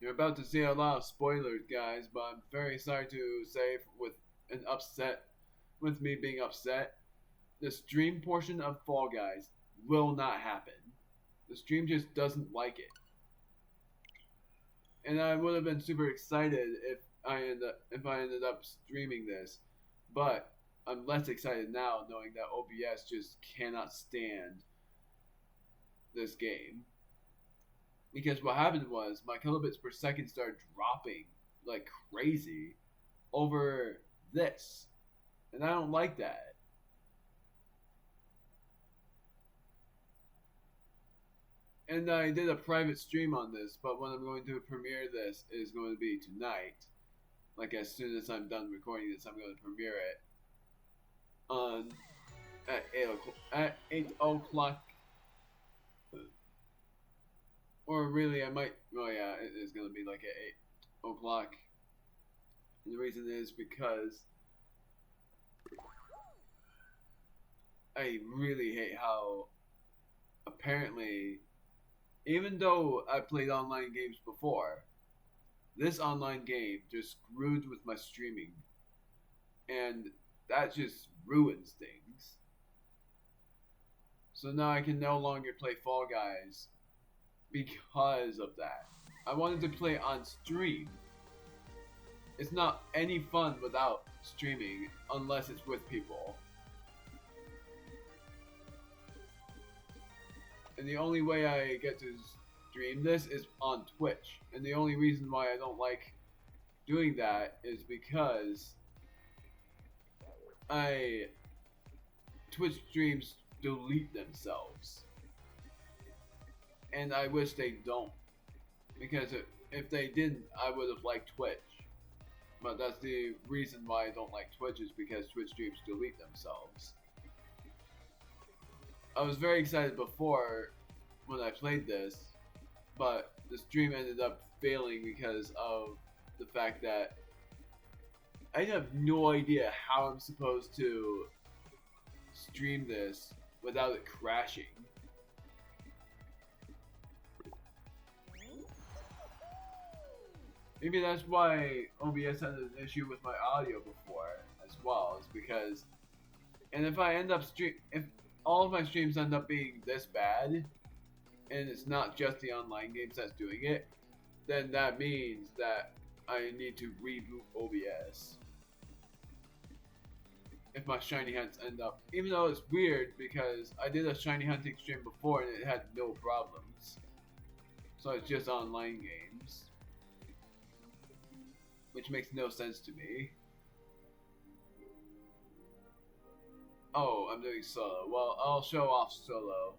You're about to see a lot of spoilers, guys, but I'm very sorry to say, with me being upset, the stream portion of Fall Guys will not happen. The stream just doesn't like it, and I would have been super excited if I ended up streaming this, but I'm less excited now knowing that OBS just cannot stand this game. Because what happened was my kilobits per second started dropping like crazy over this. And I don't like that. And I did a private stream on this, but when I'm going to premiere this is going to be tonight. Like as soon as I'm done recording this, I'm going to premiere it on at 8 o'clock. Or really, I might. Oh yeah, it is going to be like at 8 o'clock. And the reason is because I really hate how apparently, even though I played online games before, this online game just screwed with my streaming. And that just ruins things. So now I can no longer play Fall Guys because of that. I wanted to play on stream. It's not any fun without streaming unless it's with people. And the only way I get to stream this is on Twitch. And the only reason why I don't like doing that is because Twitch streams delete themselves. And I wish they don't. Because if they didn't, I would have liked Twitch. But that's the reason why I don't like Twitch, is because Twitch streams delete themselves. I was very excited before when I played this, but the stream ended up failing because of the fact that I have no idea how I'm supposed to stream this without it crashing. Maybe that's why OBS had an issue with my audio before as well, is because, and if all of my streams end up being this bad, and it's not just the online games that's doing it, then that means that I need to reboot OBS. If my shiny hunts end up, even though it's weird because I did a shiny hunting stream before and it had no problems. So it's just online games. Which makes no sense to me. Oh, I'm doing solo. Well, I'll show off solo.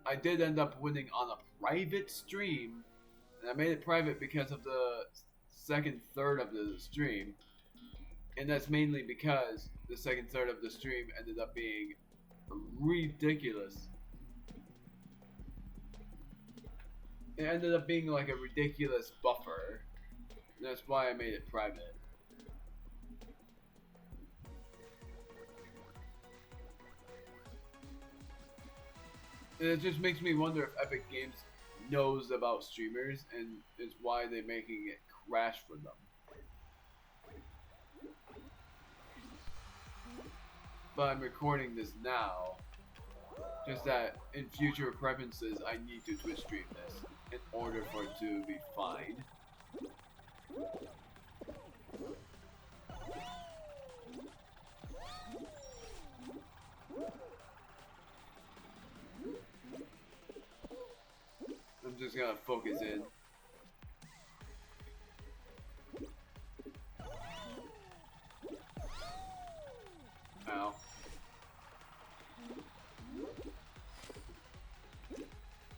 I did end up winning on a private stream, and I made it private because of the second third of the stream, and that's mainly because the second third of the stream ended up being ridiculous. It ended up being like a ridiculous buffer. That's why I made it private. And it just makes me wonder if Epic Games knows about streamers and is why they're making it crash for them. But I'm recording this now. Just that in future preferences, I need to Twitch stream this in order for it to be fine. I'm just gonna focus in. Ow.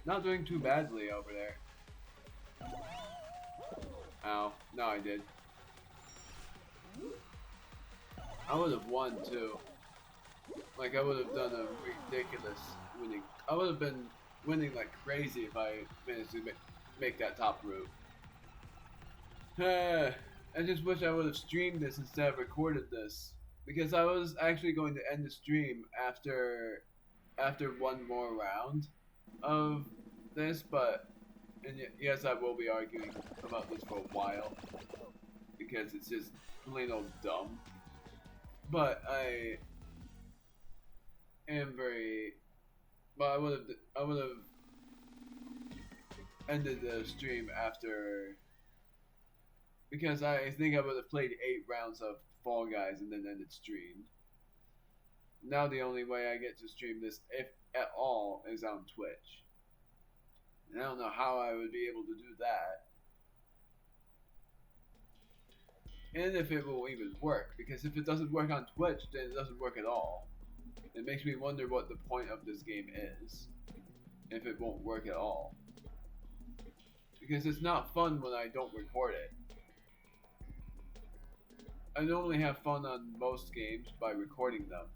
Not doing too badly over there. Ow. No, I did. I would have won too. Like, I would have done a ridiculous winning. I would have been winning like crazy if I managed to make that top route. I just wish I would have streamed this instead of recorded this. Because I was actually going to end the stream after one more round of this, but And yes, I will be arguing about this for a while because it's just plain old dumb. But I am very. Well, I would have ended the stream after because I think I would have played 8 rounds of Fall Guys and then ended stream. Now the only way I get to stream this, if at all, is on Twitch. And I don't know how I would be able to do that. And if it will even work, because if it doesn't work on Twitch, then it doesn't work at all. It makes me wonder what the point of this game is, if it won't work at all. Because it's not fun when I don't record it. I normally have fun on most games by recording them.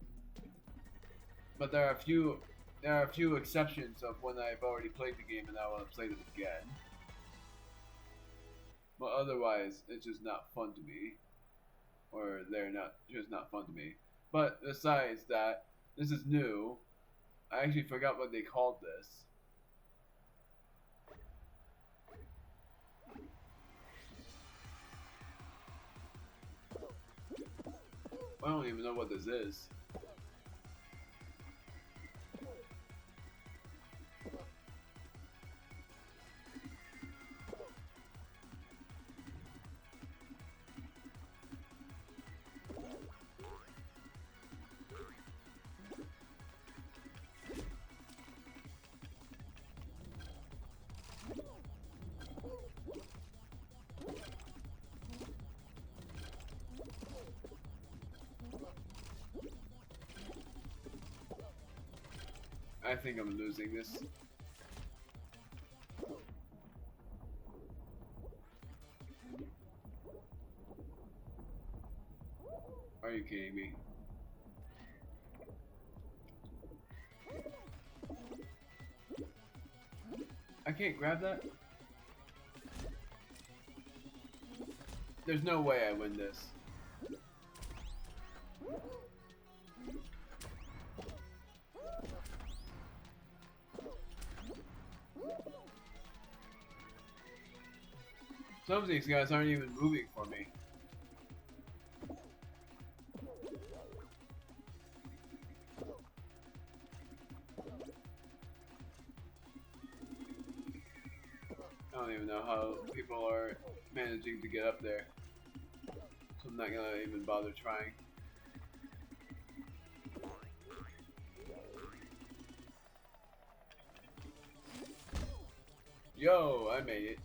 But there are a few exceptions of when I've already played the game and I want to play it again. But otherwise, it's just not fun to me. Or they're not just not fun to me. But besides that, this is new. I actually forgot what they called this. I don't even know what this is. I think I'm losing this. Are you kidding me? I can't grab that? There's no way I win this. Some of these guys aren't even moving for me. I don't even know how people are managing to get up there. So I'm not gonna even bother trying. Yo, I made it.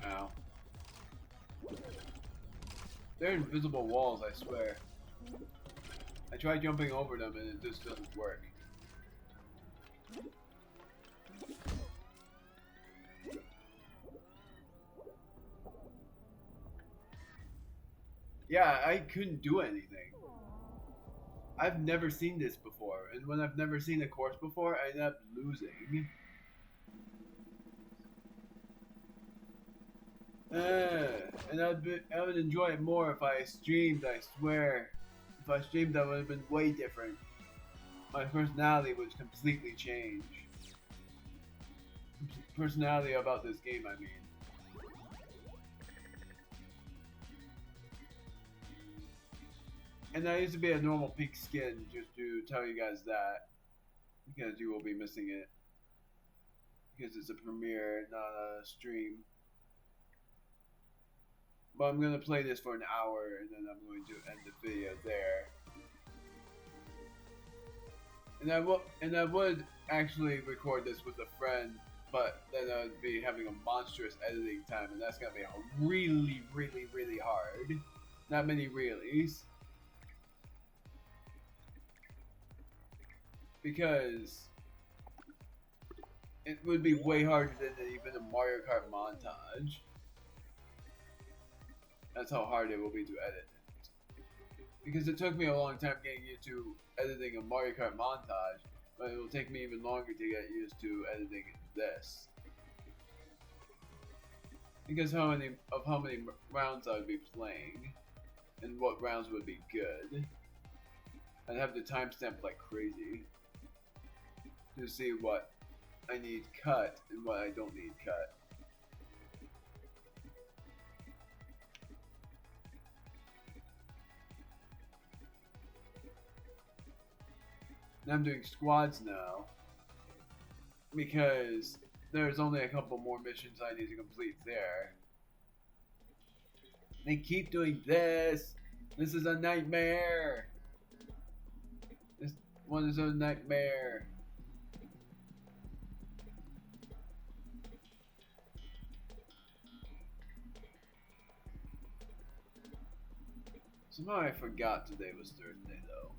Ow. They're invisible walls, I swear. I tried jumping over them and it just doesn't work. Yeah, I couldn't do anything. I've never seen this before, and when I've never seen a course before, I end up losing. And I would enjoy it more if I streamed, I swear. If I streamed, that would have been way different. My personality would completely change. Personality about this game, I mean. And I used to be a normal pink skin, just to tell you guys that. Because you will be missing it. Because it's a premiere, not a stream. But I'm going to play this for an hour, and then I'm going to end the video there. And I would actually record this with a friend, but then I would be having a monstrous editing time, and that's going to be really, really, really hard. Not many reallys. Because it would be way harder than even a Mario Kart montage. That's how hard it will be to edit. Because it took me a long time getting used to editing a Mario Kart montage, but it will take me even longer to get used to editing this. because how many rounds I would be playing, and what rounds would be good. I'd have to timestamp like crazy to see what I need cut and what I don't need cut. And I'm doing squads now because there's only a couple more missions I need to complete there. They keep doing this. This is a nightmare. This one is a nightmare. Somehow I forgot today was Thursday though.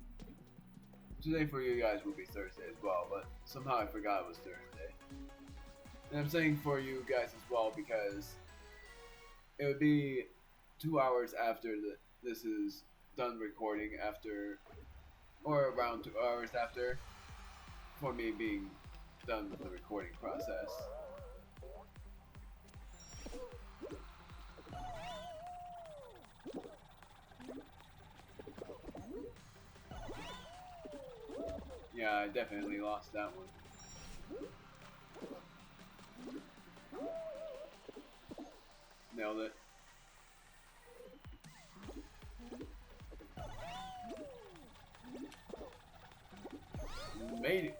Today for you guys will be Thursday as well, but somehow I forgot it was Thursday. And I'm saying for you guys as well because it would be 2 hours after this is done recording after, or around 2 hours after, for me being done with the recording process. Yeah, I definitely lost that one. Nailed it. Made it.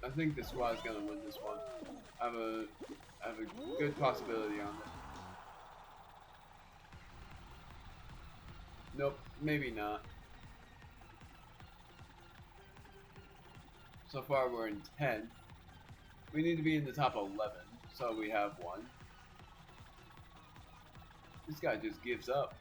I think the squad is gonna win this one. I have a good possibility on it. Nope, maybe not. So far we're in 10th. We need to be in the top 11, so we have one. This guy just gives up.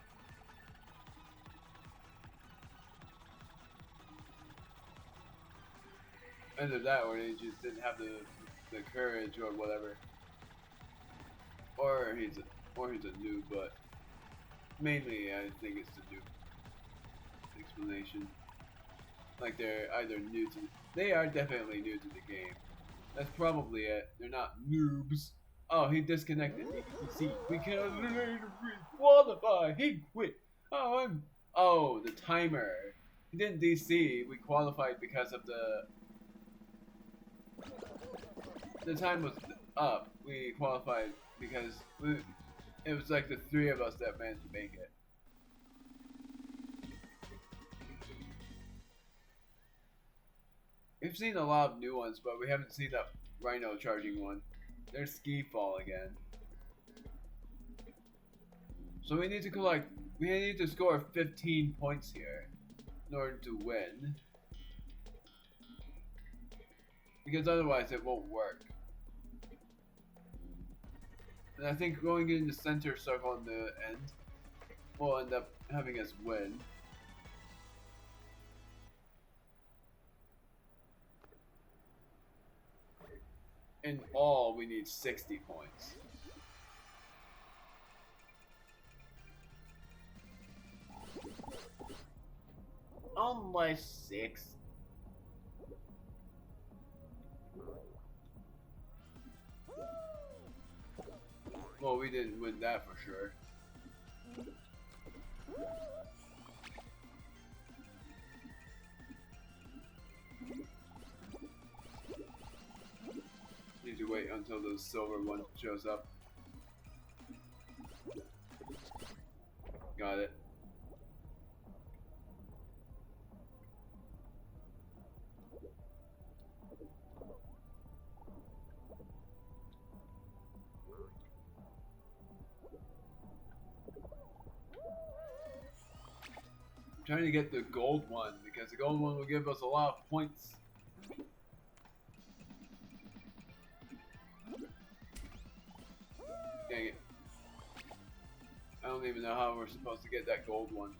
Either that or he just didn't have the courage or whatever. Or he's a noob, but mainly I think it's the noob explanation. Like they're either new to they are definitely new to the game. That's probably it. They're not noobs. Oh, he disconnected. See, we cannot qualify. He quit. Oh, the timer. He didn't DC. We qualified because of the time was up. We qualified because it was like the three of us that managed to make it. We've seen a lot of new ones, but we haven't seen that Rhino charging one. There's Ski Fall again. So we need to score 15 points here in order to win. Because otherwise it won't work. And I think going in the center circle in the end will end up having us win. In all, we need 60 points. Only 6. Well, we didn't win that for sure. Need to wait until the silver one shows up. Got it. I'm trying to get the gold one because the gold one will give us a lot of points. Dang it. I don't even know how we're supposed to get that gold one.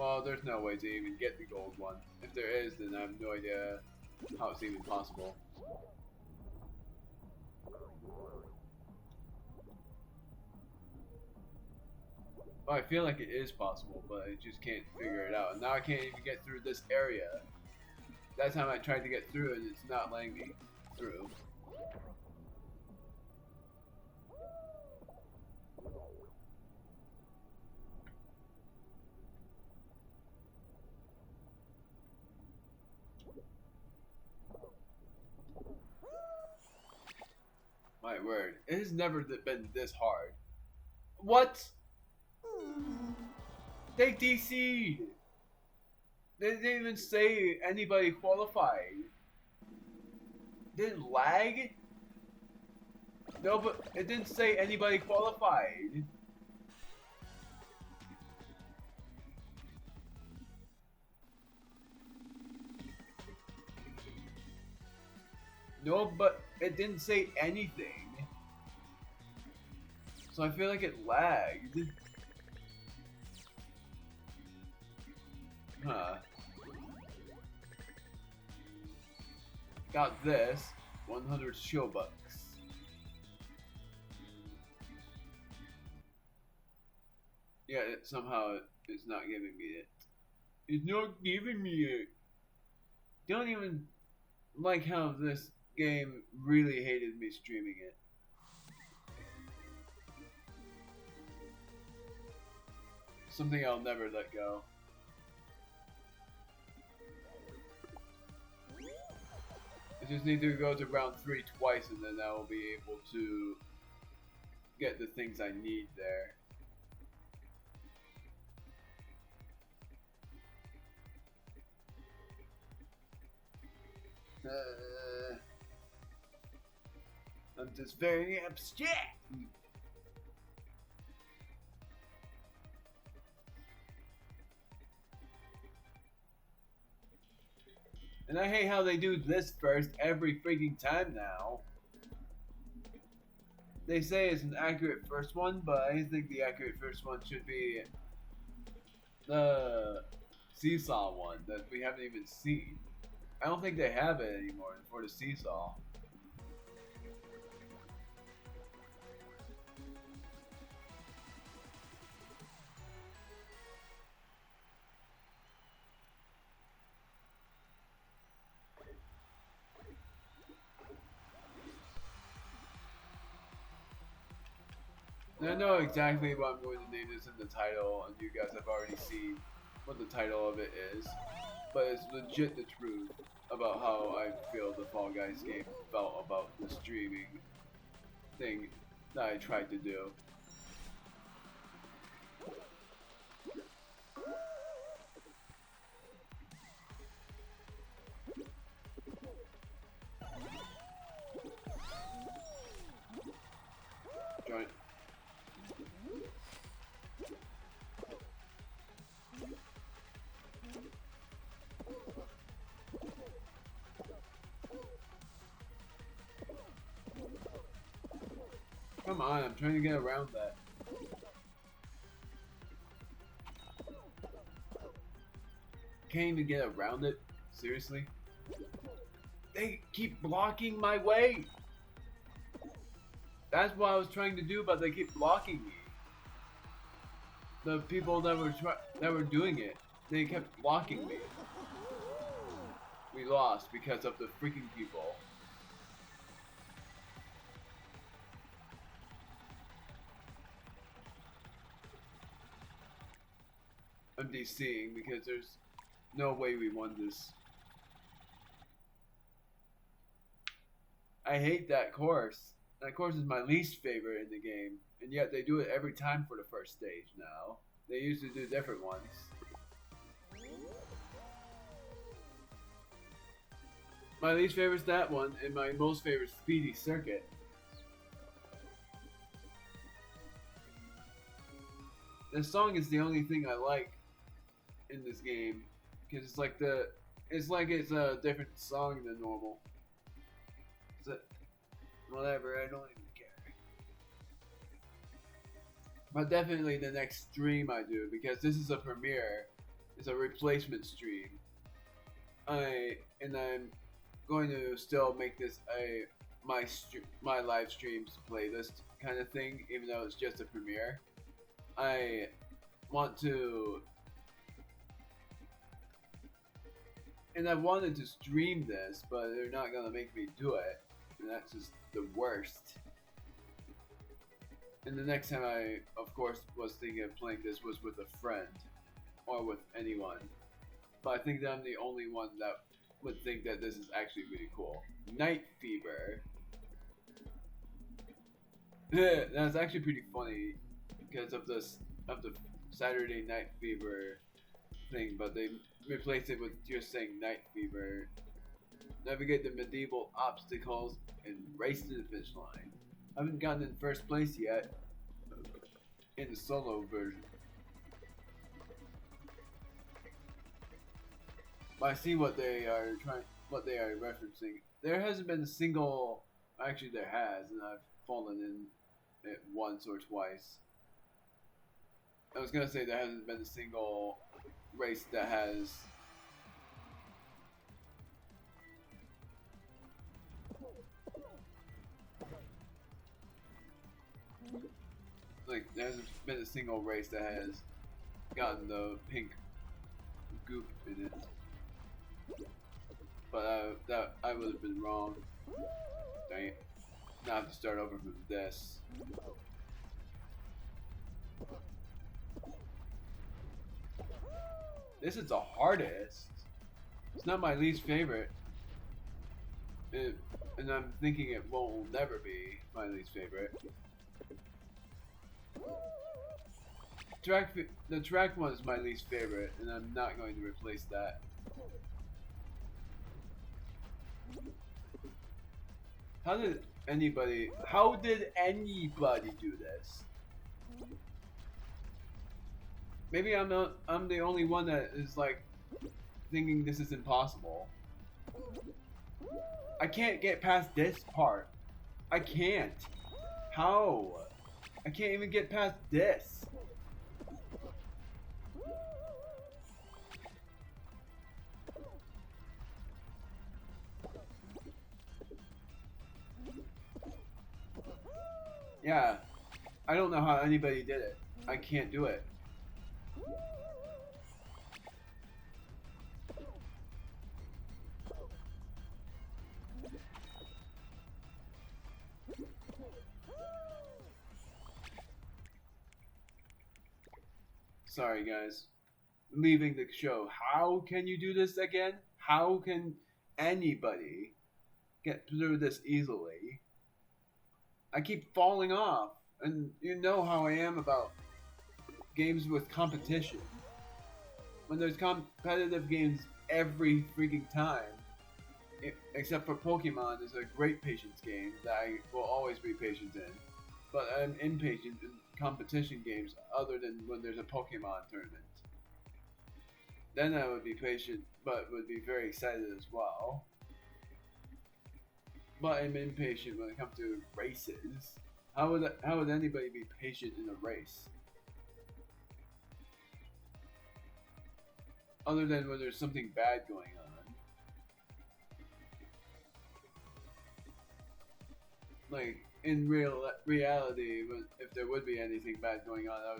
Well, there's no way to even get the gold one. If there is, then I have no idea how it's even possible. Well, I feel like it is possible, but I just can't figure it out. And now I can't even get through this area. That time I tried to get through and it's not letting me through. My word, it has never been this hard. What? They DC'd! They didn't even say anybody qualified. Didn't lag? No, but it didn't say anybody qualified. No, but it didn't say anything. So I feel like it lagged. Huh. Got this. 100 shield bucks. Yeah, somehow it's not giving me it. It's not giving me it. Don't even like how this game really hated me streaming it. Something I'll never let go. I just need to go to round 3 twice and then I will be able to get the things I need there. I'm just very abstract. And I hate how they do this first every freaking time now. They say it's an accurate first one, but I think the accurate first one should be the seesaw one that we haven't even seen. I don't think they have it anymore for the seesaw. I know exactly what I'm going to name this in the title, and you guys have already seen what the title of it is. But it's legit the truth about how I feel the Fall Guys game felt about the streaming thing that I tried to do. Join. Come on, I'm trying to get around that. Can't even get around it? Seriously? They keep blocking my way! That's what I was trying to do, but they keep blocking me. The people that were doing it, they kept blocking me. We lost because of the freaking people. I'm DCing because there's no way we won this. I hate that course. That course is my least favorite in the game, and yet they do it every time for the first stage now. They used to do different ones. My least favorite is that one, and my most favorite is Speedy Circuit. The song is the only thing I like in this game, because it's like it's a different song than normal. Whatever, I don't even care. But definitely the next stream I do, because this is a premiere, It's a replacement stream. I'm going to still make this a my live streams playlist kind of thing, even though it's just a premiere. I want to, and I wanted to stream this, but they're not gonna make me do it, and that's just the worst. And the next time I, of course, was thinking of playing this was with a friend or with anyone. But I think that I'm the only one that would think that this is actually really cool. Night Fever. That's actually pretty funny because of the Saturday Night Fever thing, but they replaced it with just saying Night Fever. Navigate the medieval obstacles and race to the finish line. I haven't gotten in first place yet in the solo version. But I see what they are referencing. There hasn't been a single. Actually, there has, and I've fallen in it once or twice. I was gonna say there hasn't been a single race that has. Like, there hasn't been a single race that has gotten the pink goop in it. But that I would have been wrong. Dang it. Now I have to start over from this. This is the hardest. It's not my least favorite. And I'm thinking it will never be my least favorite. The track one is my least favorite, and I'm not going to replace that. How did anybody do this? Maybe I'm the only one that is like thinking this is impossible. I can't get past this part. I can't. How? I can't even get past this. Yeah, I don't know how anybody did it. I can't do it. Sorry guys, leaving the show. How can you do this again? How can anybody get through this easily? I keep falling off, and you know how I am about games with competition. When there's competitive games every freaking time, except for Pokemon is a great patience game that I will always be patient in. But I'm impatient in competition games other than when there's a Pokemon tournament. Then I would be patient, but would be very excited as well. But I'm impatient when it comes to races. How would anybody be patient in a race? Other than when there's something bad going on. Like in reality, if there would be anything bad going on, I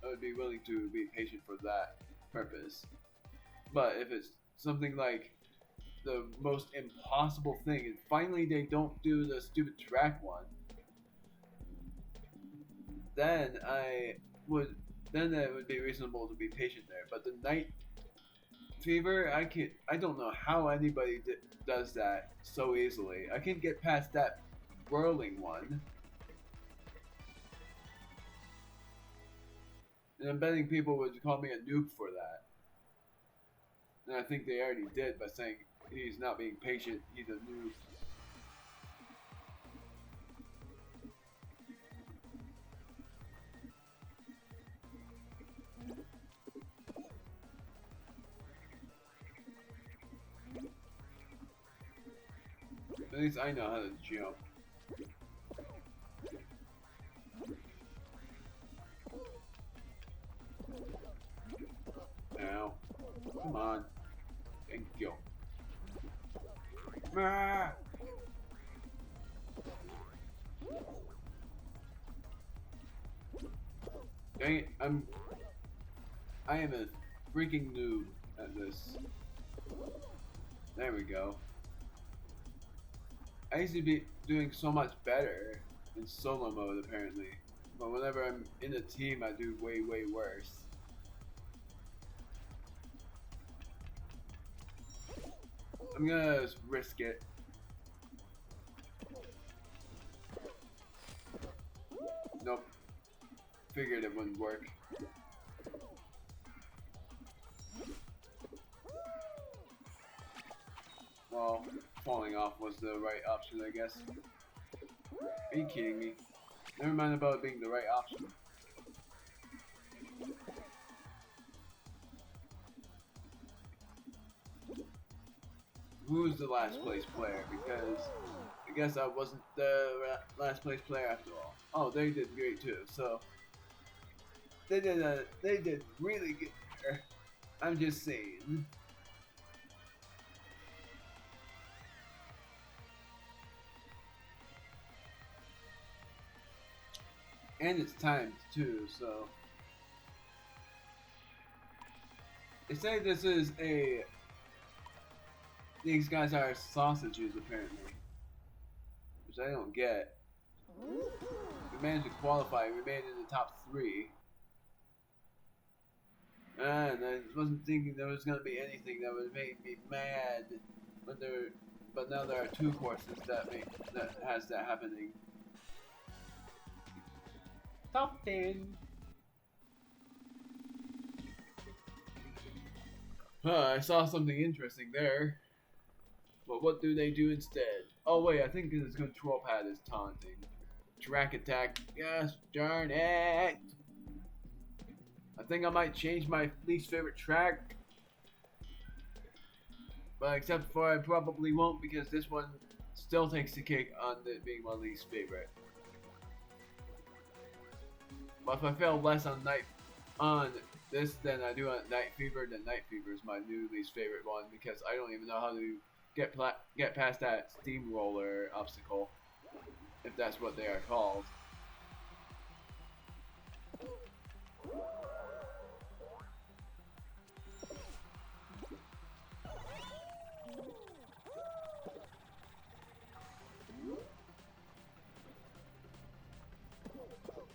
would be willing to be patient for that purpose. But if it's something like the most impossible thing, and finally they don't do the stupid track one, then it would be reasonable to be patient there. But the Night Fever, I don't know how anybody does that so easily. I can get past that whirling one, and I'm betting people would call me a noob for that. And I think they already did by saying he's not being patient, he's a noob. At least I know how to jump. Ow. Come on. Thank you. Ah! Dang it, I am a freaking noob at this. There we go. I used to be doing so much better in solo mode apparently. But whenever I'm in a team I do way worse. I'm gonna just risk it. Nope. Figured it wouldn't work. Well, falling off was the right option, I guess. Are you kidding me? Never mind about it being the right option. Who's the last place player? Because I guess I wasn't the last place player after all. Oh, they did great too. So they did really good there. I'm just saying. And it's timed too, so they say this is a. These guys are sausages apparently, which I don't get. We managed to qualify. We made it in the top 3. And I wasn't thinking there was gonna be anything that would make me mad, but now there are 2 courses that has that happening. Top 10. I saw something interesting there. But what do they do instead? Oh wait, I think his control pad is taunting. Track attack. Yes, darn it. I think I might change my least favorite track. But except for I probably won't because this one still takes the cake on it being my least favorite. But if I fail less on this than I do on Night Fever, then Night Fever is my new least favorite one because I don't even know how to get past that steamroller obstacle, if that's what they are called.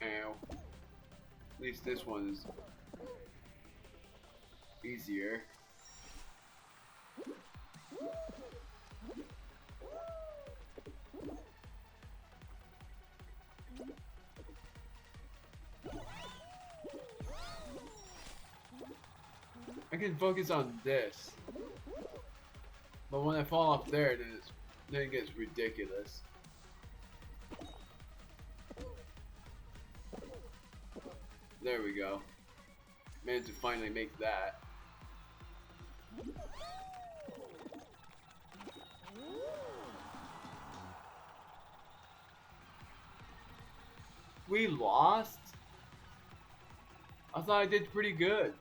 Ow. At least this one is easier. I can focus on this, but when I fall off there, then it gets ridiculous. There we go. Managed to finally make that. We lost? I thought I did pretty good.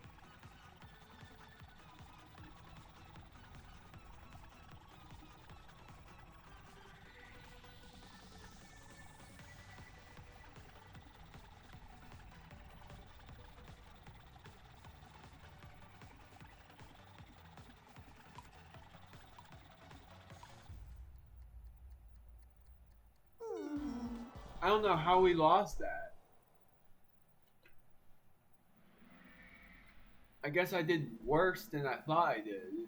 I don't know how we lost that. I guess I did worse than I thought I did.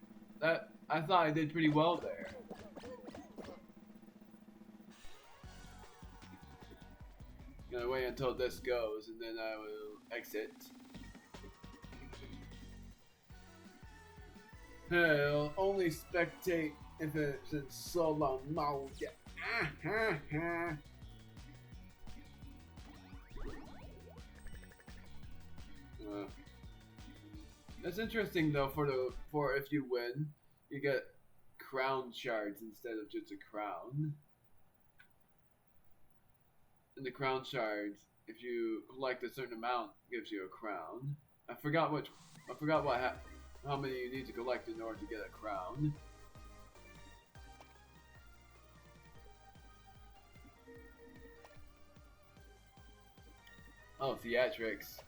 I thought I did pretty well there. Gonna wait until this goes and then I will exit. I'll only spectate if it's in solo mode. That's interesting though. For if you win, you get crown shards instead of just a crown. And the crown shards, if you collect a certain amount, gives you a crown. I forgot what happened. how many you need to collect in order to get a crown. Oh, theatrics.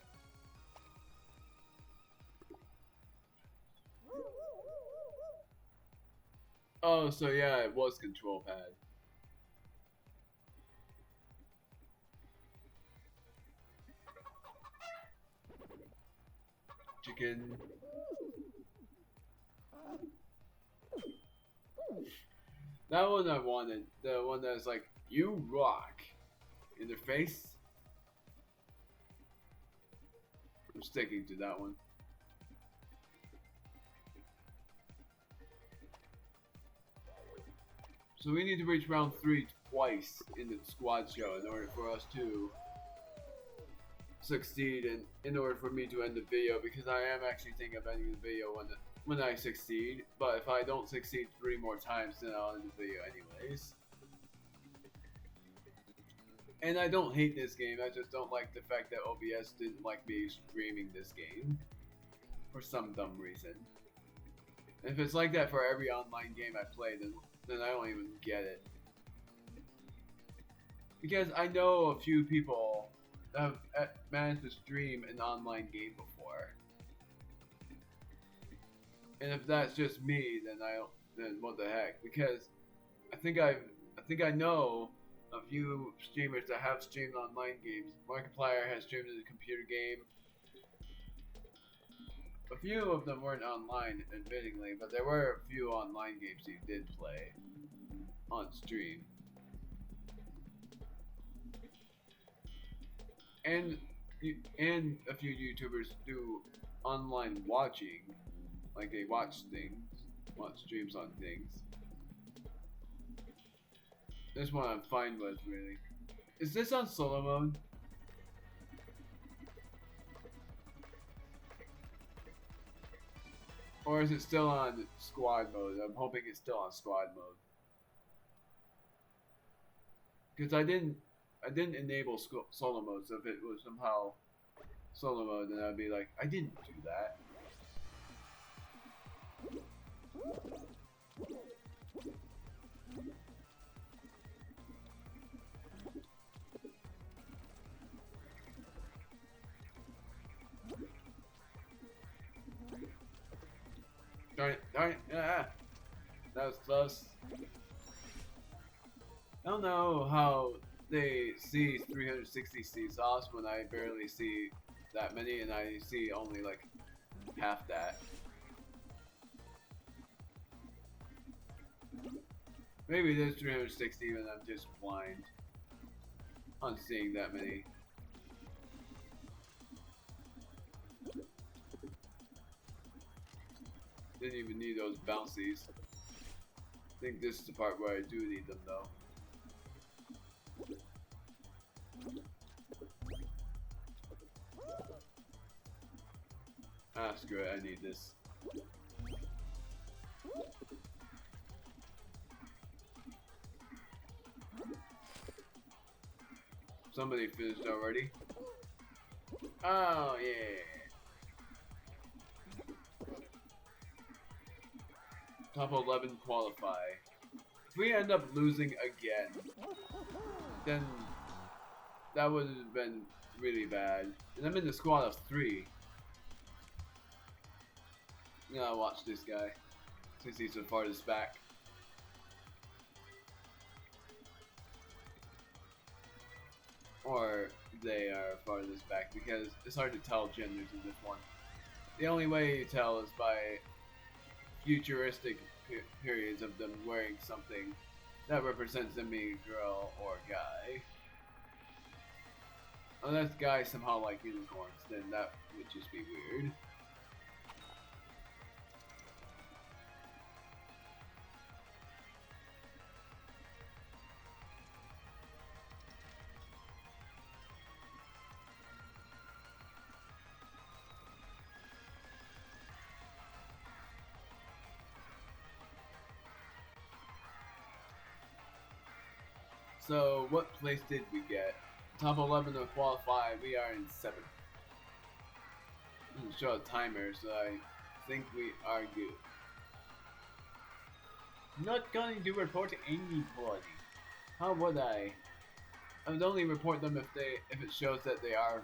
Oh, so yeah, it was control pad. Chicken. That one I wanted. The one that's like, you rock. In their face. I'm sticking to that one. So we need to reach round 3 twice in the squad show in order for us to succeed and in order for me to end the video, because I am actually thinking of ending the video when I succeed, but if I don't succeed 3 more times then I'll end the video anyways. And I don't hate this game, I just don't like the fact that OBS didn't like me streaming this game for some dumb reason. And if it's like that for every online game I play, then I don't even get it. Because I know a few people that have managed to stream an online game before. And if that's just me, then what the heck? Because I think I know a few streamers that have streamed online games. Markiplier has streamed a computer game. A few of them weren't online, admittingly, but there were a few online games he did play on stream. And a few YouTubers do online watching, like they watch streams on things. This one I'm fine with, really. Is this on solo mode? Or is it still on squad mode? I'm hoping it's still on squad mode. Because I didn't enable solo mode, so if it was somehow solo mode, then I'd be like, I didn't do that. Darn it, ah, that was close. I don't know how they see 360 seesaws when I barely see that many, and I see only like half that. Maybe it is 360 and I'm just blind on seeing that many. Didn't even need those bouncies. I think this is the part where I do need them though. Ah, screw it, I need this. Somebody finished already. Oh, yeah. Top 11 qualify. If we end up losing again, then that would have been really bad. And I'm in the squad of 3. I'm gonna watch this guy, since he's the farthest back. Or they are farthest back, because it's hard to tell genders in this one. The only way you tell is by futuristic periods of them wearing something that represents them being a girl or a guy. Unless guys somehow like unicorns, then that would just be weird. So, what place did we get? Top 11 to qualify, we are in 7th. Doesn't show a timer, so I think we are good. Not going to report anybody. How would I? I would only report them if it shows that they are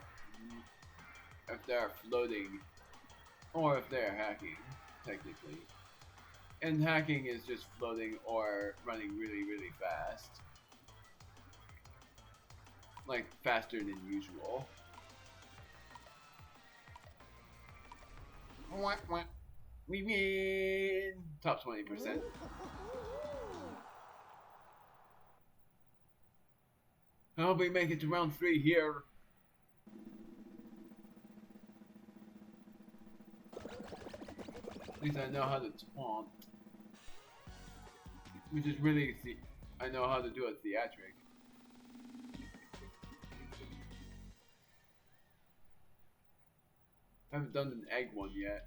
floating or if they're hacking, technically. And hacking is just floating or running really, really fast. Like faster than usual. We win! Top 20%. I hope we make it to round 3 here. At least I know how to taunt. Which is really, I know how to do a theatric. I haven't done an egg one yet.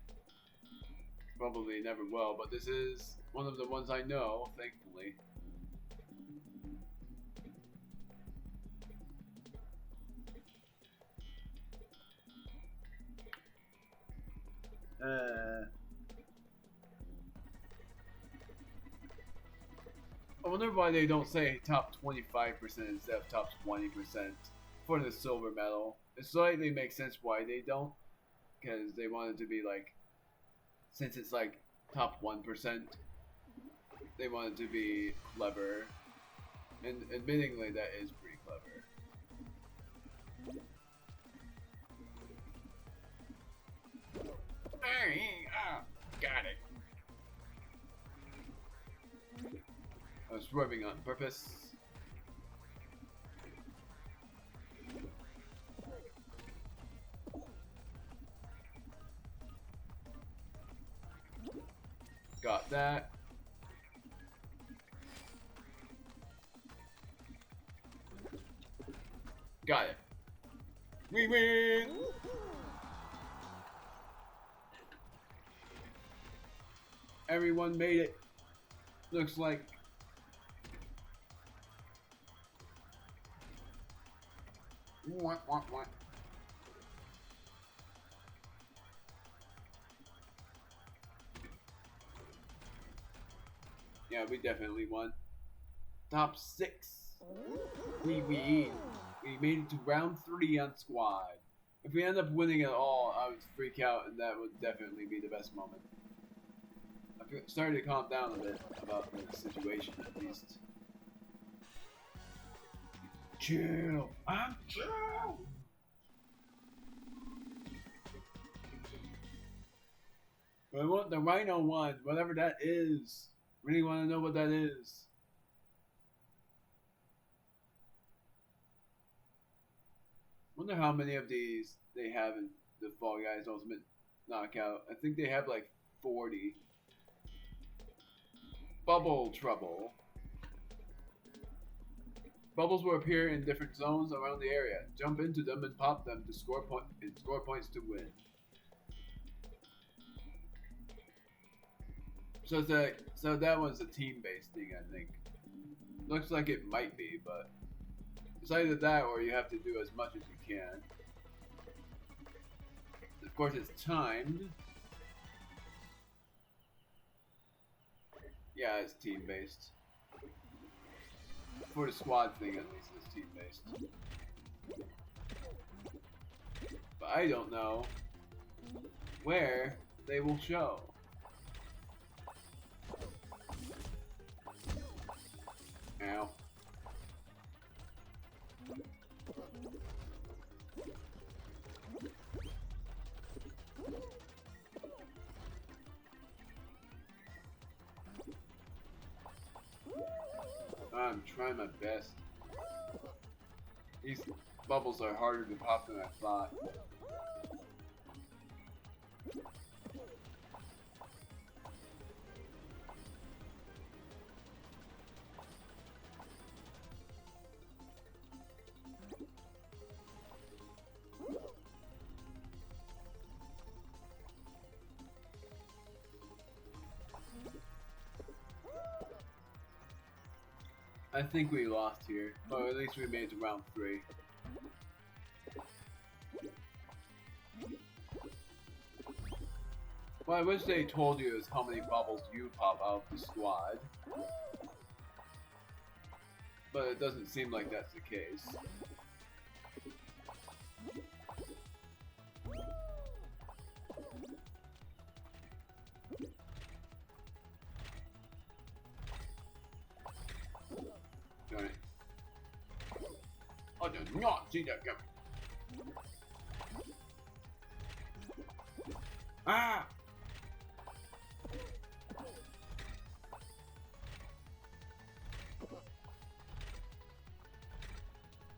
Probably never will, but this is one of the ones I know, thankfully. I wonder why they don't say top 25% instead of top 20% for the silver medal. It slightly makes sense why they don't, because they want it to be like, since it's like top 1%, they want it to be clever. And admittingly, that is pretty clever. Got it. I was swerving on purpose. Got that. Got it. We win! Everyone made it. Looks like. What? Yeah, we definitely won. Top 6. We win. We made it to round 3 on squad. If we end up winning at all, I would freak out, and that would definitely be the best moment. I'm starting to calm down a bit about the situation, at least. Chill. I'm chill. But I want the Rhino one, whatever that is. Really want to know what that is. Wonder how many of these they have in the Fall Guys Ultimate Knockout. I think they have like 40. Bubble Trouble. Bubbles will appear in different zones around the area. Jump into them and pop them to score points to win. So that was a team-based thing, I think. Looks like it might be, but it's either that or you have to do as much as you can. Of course, it's timed. Yeah, it's team-based. For the squad thing, at least, it's team-based. But I don't know where they will show. Ow. I'm trying my best. These bubbles are harder to pop than I thought. I think we lost here, or at least we made it to round 3. Well, I wish they told you is how many bubbles you pop out of the squad. But it doesn't seem like that's the case. Darn it. I did not see that coming. Ah!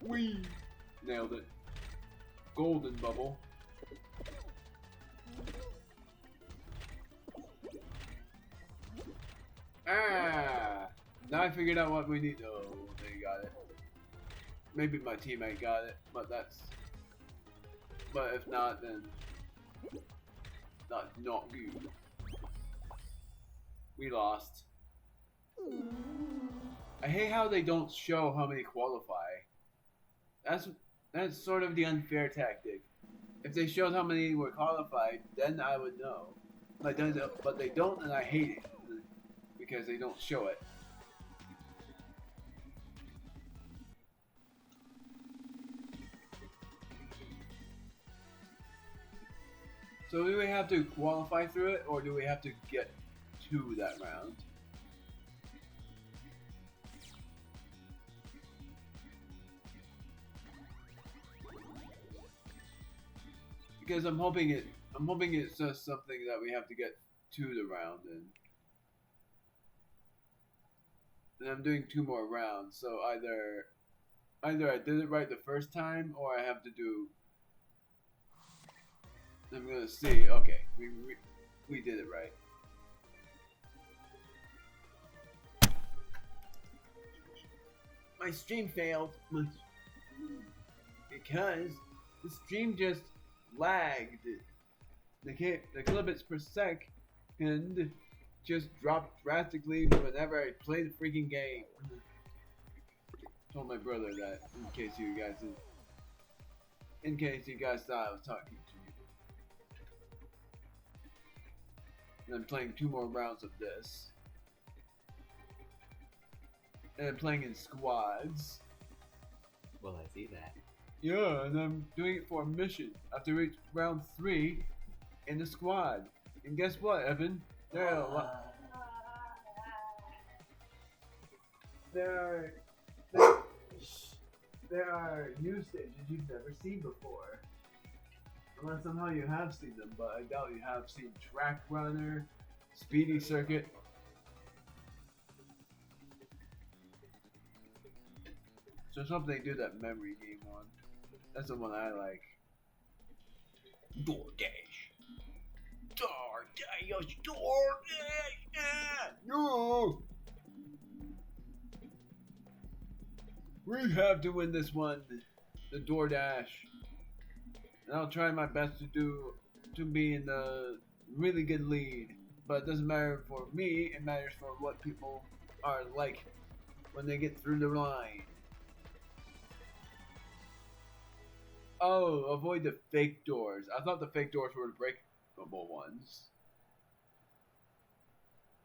Whee! Nailed it. Golden bubble. Ah! Now I figured out what we need. Oh, they got it. Maybe my teammate got it, but that's... But if not, then... Not good. We lost. I hate how they don't show how many qualify. That's sort of the unfair tactic. If they showed how many were qualified, then I would know. But they don't, and I hate it because they don't show it. So do we have to qualify through it, or do we have to get to that round? Because I'm hoping it's just something that we have to get to the round and I'm doing 2 more rounds, so either I did it right the first time, or I have to do. I'm gonna see. Okay, we did it right. My stream failed because the stream just lagged. The kilobits per second just dropped drastically whenever I play the freaking game. Told my brother that in case you guys thought I was talking to you. And I'm playing 2 more rounds of this. And I'm playing in squads. Well, I see that. Yeah, and I'm doing it for a mission. I have to reach round 3 in the squad. And guess what, Evan? There are new stages you've never seen before. Unless somehow you have seen them, but I doubt you have seen Track Runner, Speedy Circuit. So something to do that memory game on. That's the one I like. DoorDash. No! We have to win this one. The DoorDash. And I'll try my best to be in the really good lead. But it doesn't matter for me, it matters for what people are like when they get through the line. Oh, avoid the fake doors. I thought the fake doors were the breakable ones.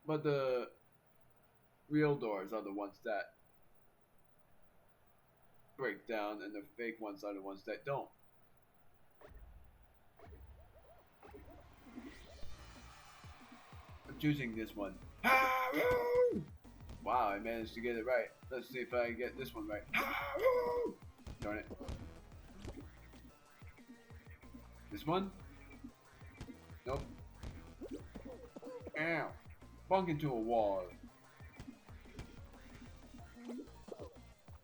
But the real doors are the ones that break down, and the fake ones are the ones that don't. I'm choosing this one. Wow, I managed to get it right. Let's see if I get this one right. Darn it. This one? Nope. Ow. Bunk into a wall.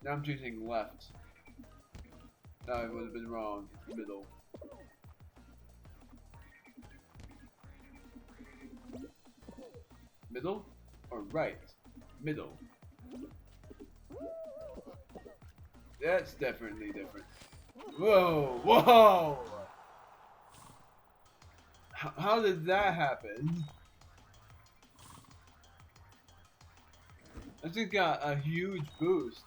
Now I'm choosing left. That would have been wrong. Middle. Middle? Or right? Middle. That's definitely different. Whoa! Whoa! How did that happen? I just got a huge boost.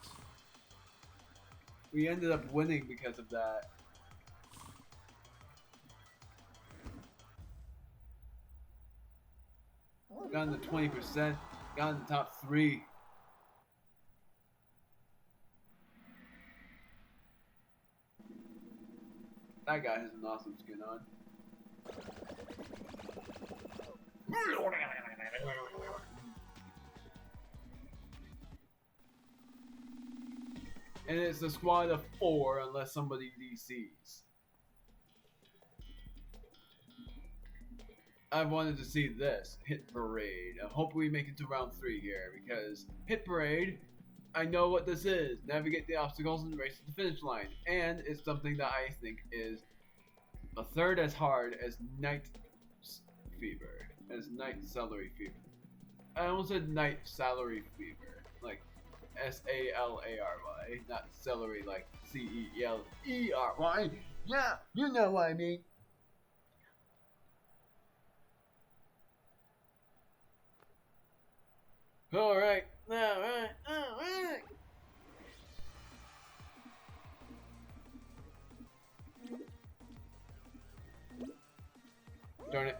We ended up winning because of that. Got in the 20%. Got in the top 3. That guy has an awesome skin on. And it's a squad of 4 unless somebody DCs. I wanted to see this Hit Parade. I hope we make it to round 3 here because Hit Parade, I know what this is. Navigate the obstacles and race to the finish line. And it's something that I think is a third as hard as Night Fever, as Night Celery Fever. I almost said Night Salary Fever, like SALARY, not celery like CELERY. Yeah, you know what I mean. Alright. Darn it.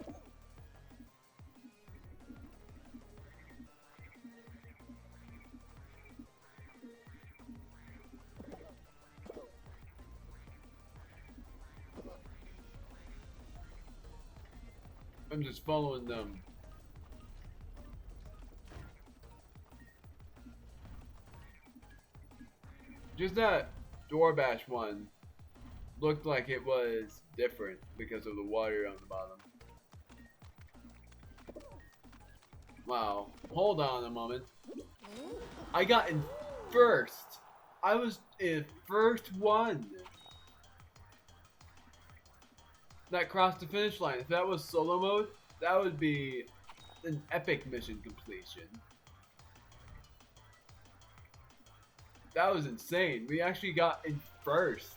I'm just following them. Just that Doorbash one looked like it was different because of the water on the bottom. Wow. Hold on a moment. I got in first. I was in first one. That crossed the finish line. If that was solo mode, that would be an epic mission completion. That was insane. We actually got in first.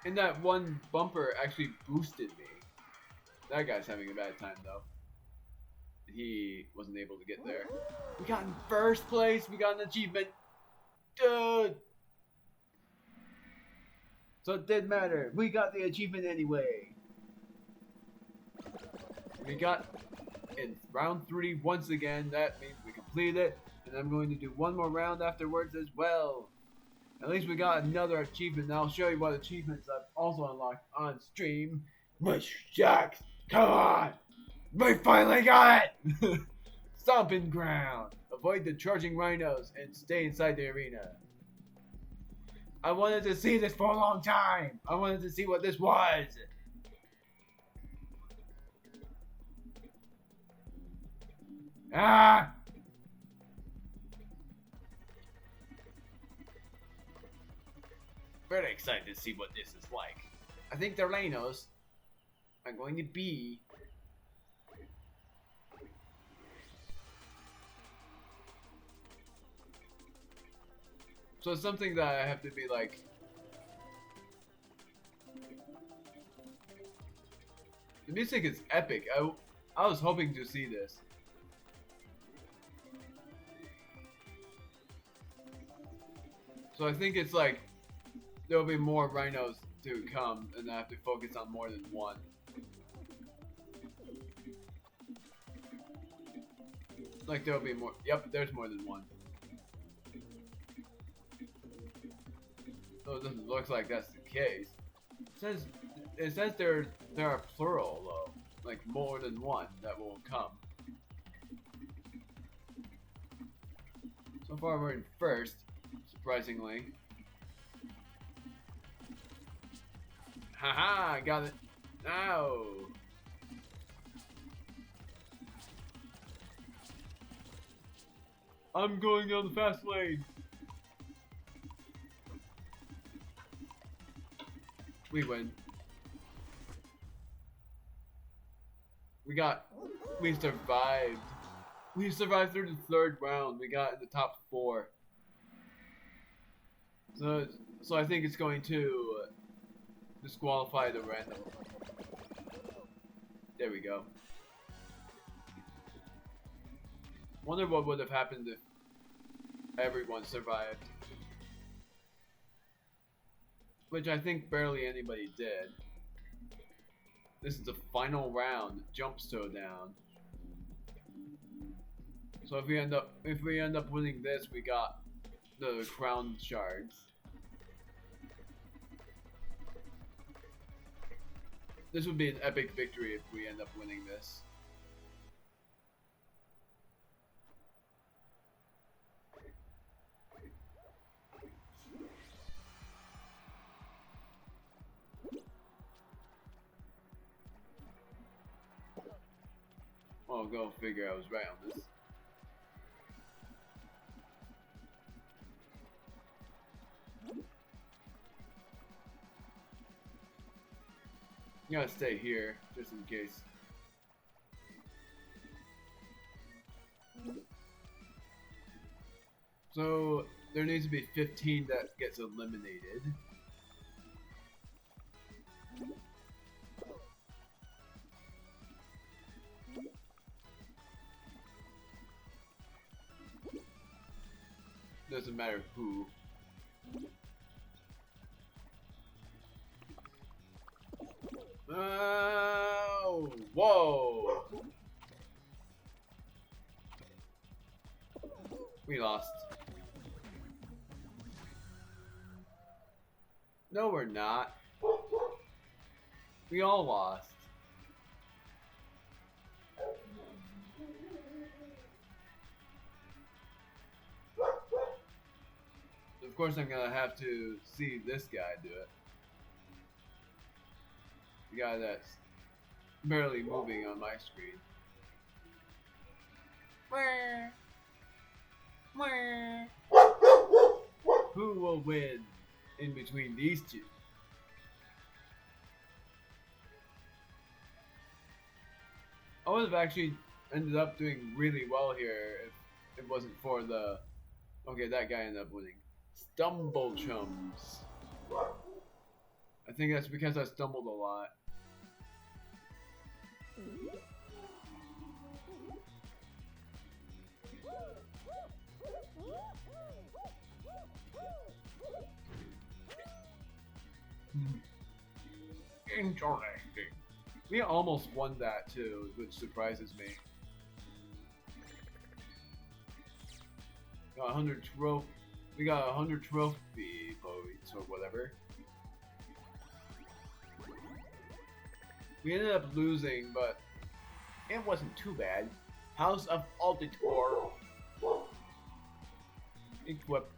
And that one bumper actually boosted me. That guy's having a bad time though. He wasn't able to get there. We got in first place. We got an achievement. Dude. So it didn't matter. We got the achievement anyway. We got in round 3 once again. That means we completed it. And I'm going to do one more round afterwards as well. At least we got another achievement. Now I'll show you what achievements I've also unlocked on stream. Which Jack, come on! We finally got it! Stomping ground. Avoid the charging rhinos and stay inside the arena. I wanted to see this for a long time. I wanted to see what this was. Ah! Very excited to see what this is like. I think the rhinos are going to be so it's something that I have to be like the music is epic. I was hoping to see this. So I think it's like there'll be more rhinos to come and I have to focus on more than one. Like there'll be more. Yep, there's more than one. So it doesn't look like that's the case. It says there are plural though, like more than one that will come. So far we're in first, surprisingly. Haha, I got it. Now. I'm going on the fast lane. We win. We survived. We survived through the 3rd round. We got in the top 4. So I think it's going to disqualify the random. There we go. Wonder what would have happened if everyone survived. Which I think barely anybody did. This is the final round. Jump so down. So if we end up winning this, we got the crown shards. This would be an epic victory if we end up winning this. Well, go figure I was right on this. You gotta stay here, just in case. So, there needs to be 15 that gets eliminated. Doesn't matter who. Oh, whoa! We lost. No, we're not. We all lost. Of course, I'm gonna have to see this guy do it. The guy that's barely moving on my screen. Who will win in between these two? I would have actually ended up doing really well here if it wasn't for the... Okay, that guy ended up winning. Stumble chums. I think that's because I stumbled a lot. Interesting. We almost won that too, which surprises me. Got 100 trophy. We got 100 trophy points or whatever. We ended up losing, but it wasn't too bad. House of Auditor. Equip.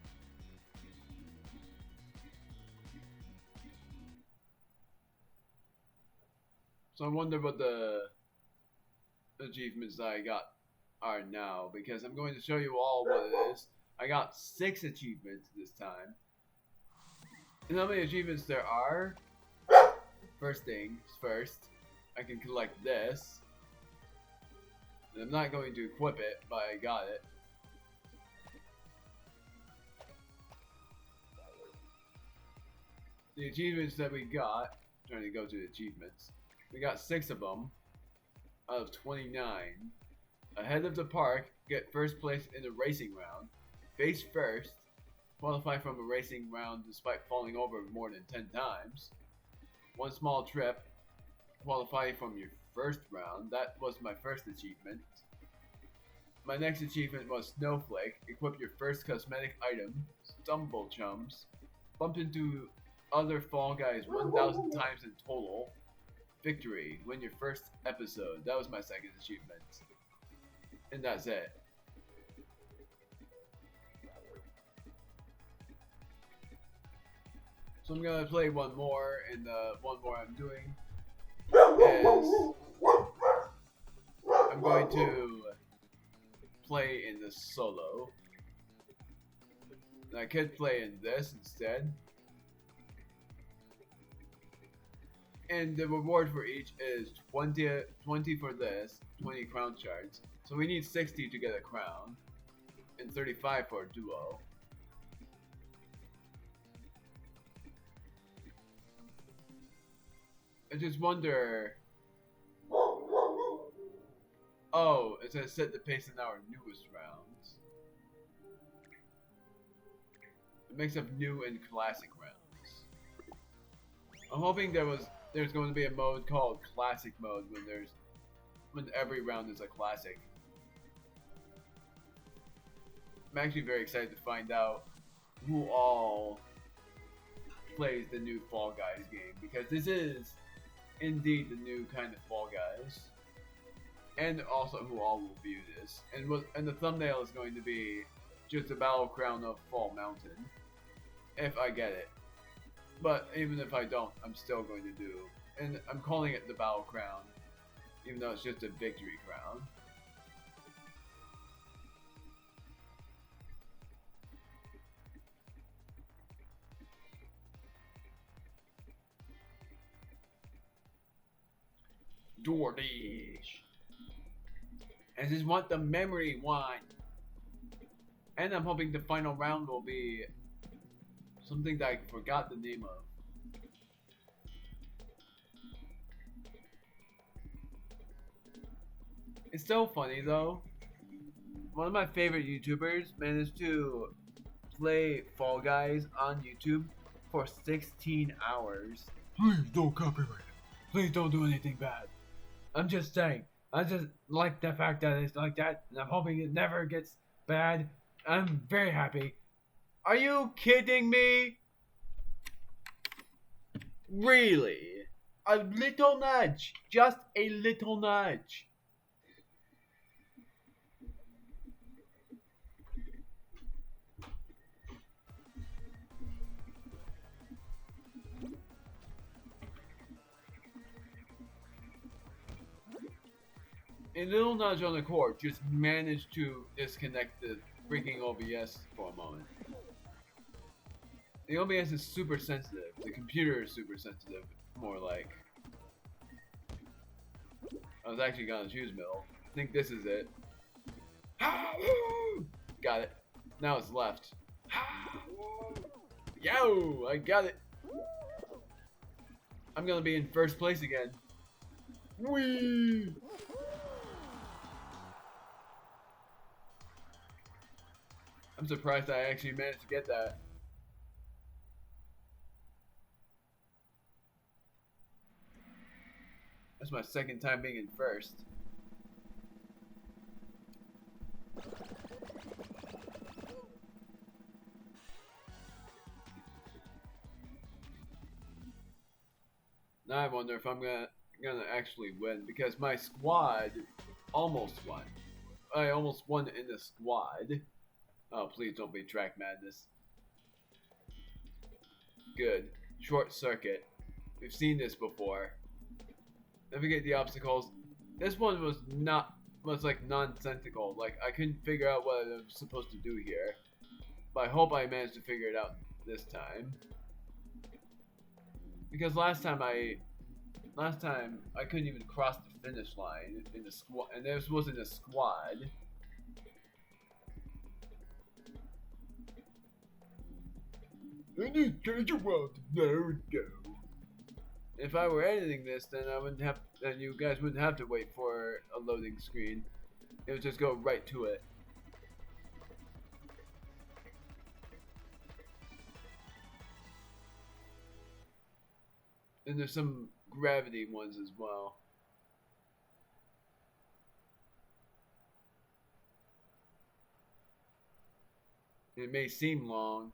So I wonder what the achievements that I got are now, because I'm going to show you all what it is. I got 6 achievements this time. And how many achievements there are? First things first, I can collect this. And I'm not going to equip it, but I got it. The achievements that we got, trying to go to the achievements. We got 6 of them out of 29. Ahead of the park, get first place in a racing round. Face first, qualify from a racing round despite falling over more than 10 times. One small trip, qualify from your first round. That was my first achievement. My next achievement was Snowflake. Equip your first cosmetic item, Stumble Chums. Bump into other Fall Guys 1,000 times in total. Victory. Win your first episode. That was my second achievement. And that's it. So I'm gonna play one more, and the one more I'm doing is I'm going to play in the solo. And I could play in this instead. And the reward for each is 20 for this, 20 crown shards. So we need 60 to get a crown, and 35 for a duo. I just wonder... Oh, it says set the pace in our newest rounds. It makes up new and classic rounds. I'm hoping there was there's going to be a mode called Classic Mode when every round is a classic. I'm actually very excited to find out who all plays the new Fall Guys game, because this is indeed the new kind of Fall Guys, and also who all will view this. And the thumbnail is going to be just a battle crown of Fall Mountain, if I get it. But even if I don't, I'm still going to do, and I'm calling it the battle crown, even though it's just a victory crown. DoorDash. I just want the memory one. And I'm hoping the final round will be something that I forgot the name of. It's so funny though. One of my favorite YouTubers managed to play Fall Guys on YouTube for 16 hours. Please don't copyright it. Please don't do anything bad. I'm just saying. I just like the fact that it's like that, and I'm hoping it never gets bad. I'm very happy. Are you kidding me? Really? A little nudge. Just a little nudge. A little nudge on the cord just managed to disconnect the freaking OBS for a moment. The OBS is super sensitive. The computer is super sensitive. More like. I was actually gonna choose middle. I think this is it. Got it. Now it's left. Yo! I got it! I'm gonna be in first place again. Whee! I'm surprised I actually managed to get that. That's my second time being in first. Now I wonder if I'm gonna actually win, because my squad almost won. I almost won in the squad. Oh, please don't be track madness. Good. Short circuit. We've seen this before. Navigate the obstacles. This one was like nonsensical. Like, I couldn't figure out what I was supposed to do here. But I hope I managed to figure it out this time. Because last time I couldn't even cross the finish line in the squad, and this wasn't a squad. I need to change the world. There we go. If I were editing this, then then you guys wouldn't have to wait for a loading screen. It would just go right to it. And there's some gravity ones as well. It may seem long,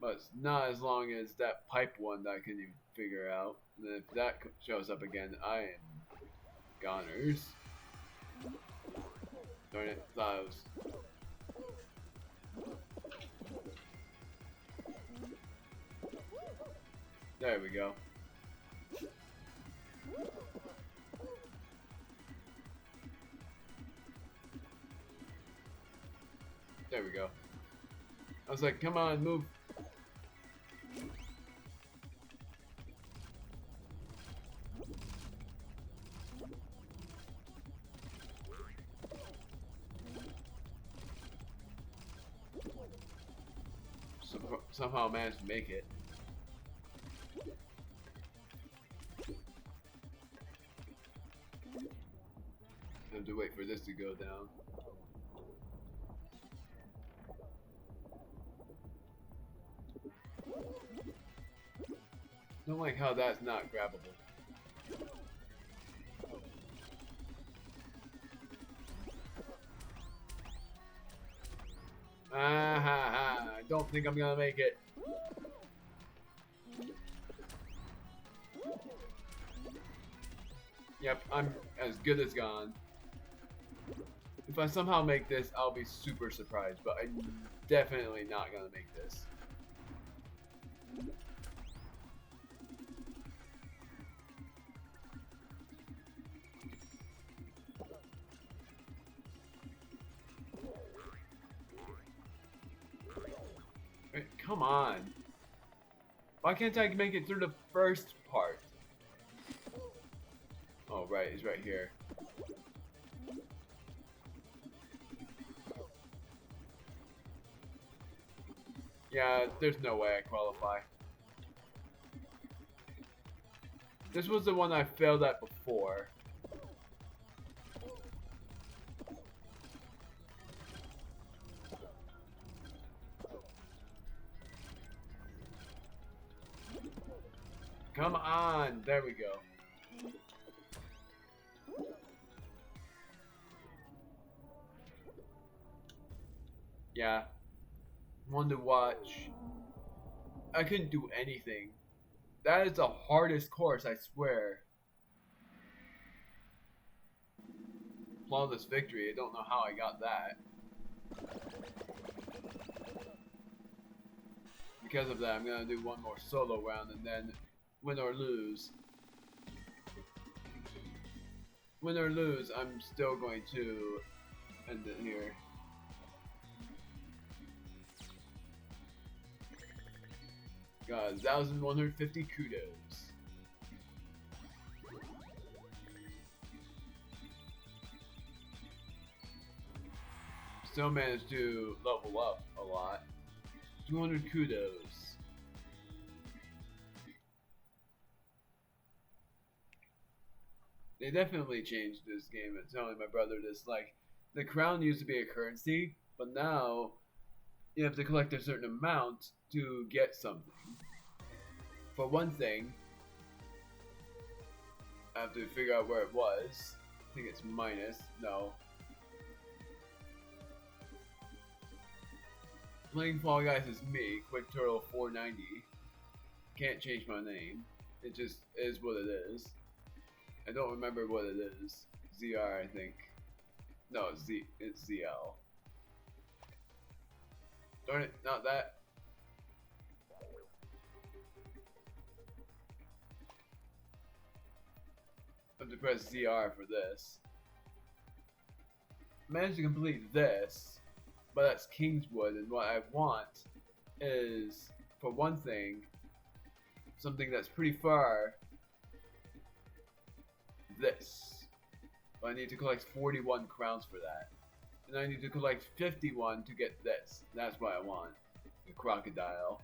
but it's not as long as that pipe one that I couldn't even figure out. And then if that shows up again, I am goners. Darn it, thought I was... There we go. There we go. I was like, come on, move. Somehow managed to make it. I have to wait for this to go down. No, don't like how that's not grabbable. Ah ha ha! I don't think I'm gonna make it. Yep, I'm as good as gone. If I somehow make this, I'll be super surprised, but I'm definitely not gonna make this. Wait, come on. Why can't I make it through the first part? Oh, right, he's right here. Yeah, there's no way I qualify. This was the one I failed at before. Come on, there we go. Yeah, one to watch. I couldn't do anything. That is the hardest course, I swear. Flawless victory, I don't know how I got that. Because of that, I'm gonna do one more solo round and then win or lose. Win or lose, I'm still going to end it here. Got 1,150 kudos. Still managed to level up a lot. 200 kudos. They definitely changed this game. I'm telling my brother this. Like, the crown used to be a currency, but now you have to collect a certain amount to get something. For one thing, I have to figure out where it was. I think it's minus. No. Playing Fall Guys is me, Quick Turtle 490. Can't change my name. It just is what it is. I don't remember what it is. ZR, I think. No, it's ZL. Darn it, not that. I have to press ZR for this. Managed to complete this, but that's Kingswood, and what I want is, for one thing, something that's pretty far. This. But I need to collect 41 crowns for that. And I need to collect 51 to get this. That's what I want. The crocodile.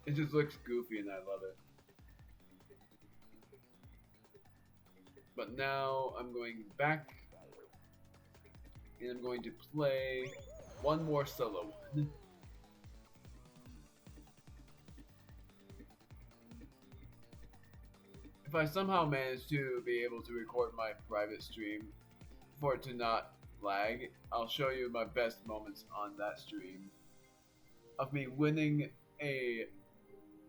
It just looks goofy and I love it. But now I'm going back and I'm going to play one more solo one. If I somehow manage to be able to record my private stream for it to not lag, I'll show you my best moments on that stream of me winning a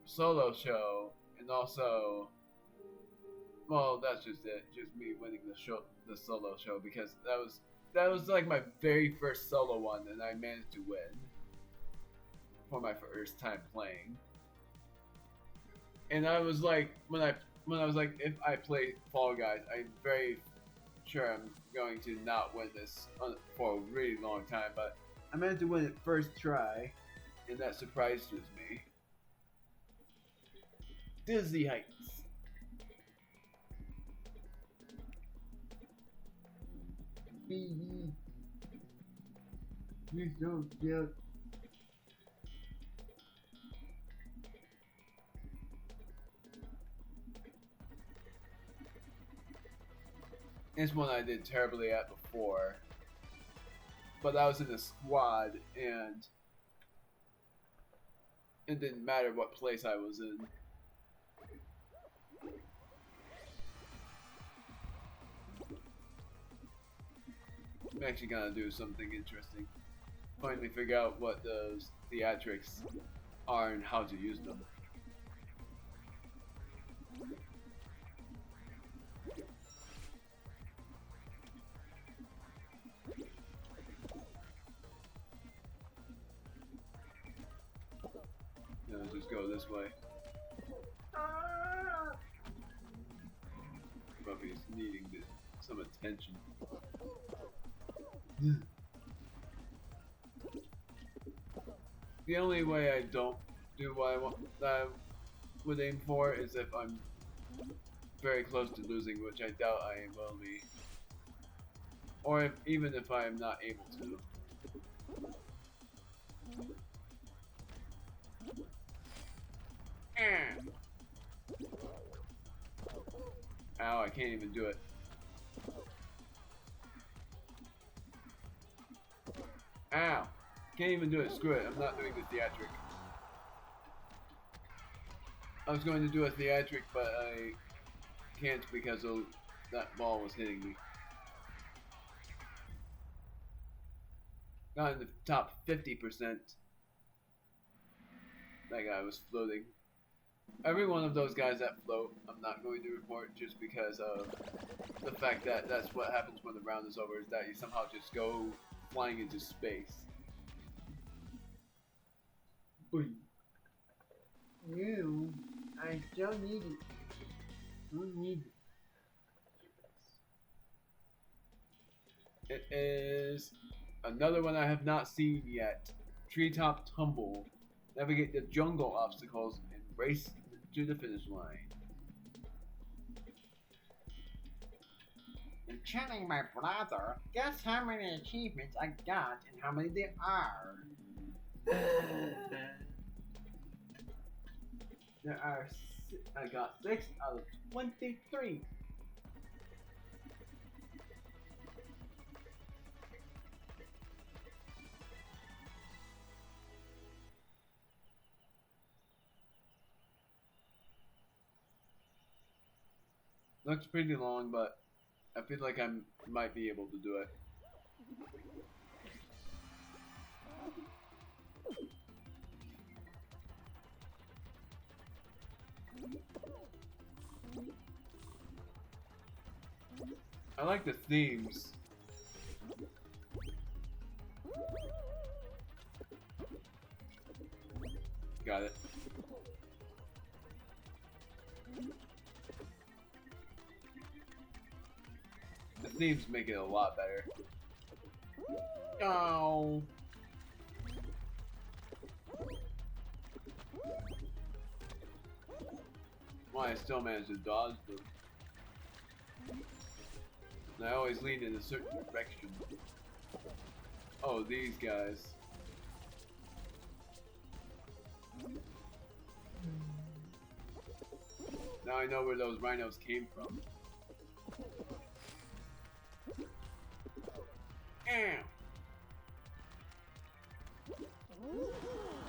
solo show and also, well, that's just it, just me winning the solo show, because that was like my very first solo one and I managed to win for my first time playing. And I was like, when I was like, if I play Fall Guys, I'm very sure I'm going to not win this for a really long time, but I managed to win it first try, and that surprises me. Dizzy Heights. Please don't get. It's one I did terribly at before. but I was in a squad, and it didn't matter what place I was in. I'm actually gonna do something interesting. Finally figure out what those theatrics are and how to use them. Just go this way. Buffy's needing some attention. The only way I don't do what I want, that I would aim for, is if I'm very close to losing, which I doubt I will be, or even if I am not able to. Ow, I can't even do it. Ow! Can't even do it. Screw it. I'm not doing the theatric. I was going to do a theatric, but I can't because that ball was hitting me. Got in the top 50%. That guy was floating. Every one of those guys that float, I'm not going to report just because of the fact that that's what happens when the round is over, is that you somehow just go flying into space. Boing. No, I still need it. Who needs it? It is another one I have not seen yet. Treetop Tumble. Navigate the jungle obstacles and race to the finish line. In chanting my brother, guess how many achievements I got and how many there are. There are I got 6 out of 23. Looks pretty long, but I feel like I might be able to do it. I like the themes. Got it. The themes make it a lot better. Oh. Why I still managed to dodge them. And I always lean in a certain direction. Oh, these guys. Now I know where those rhinos came from.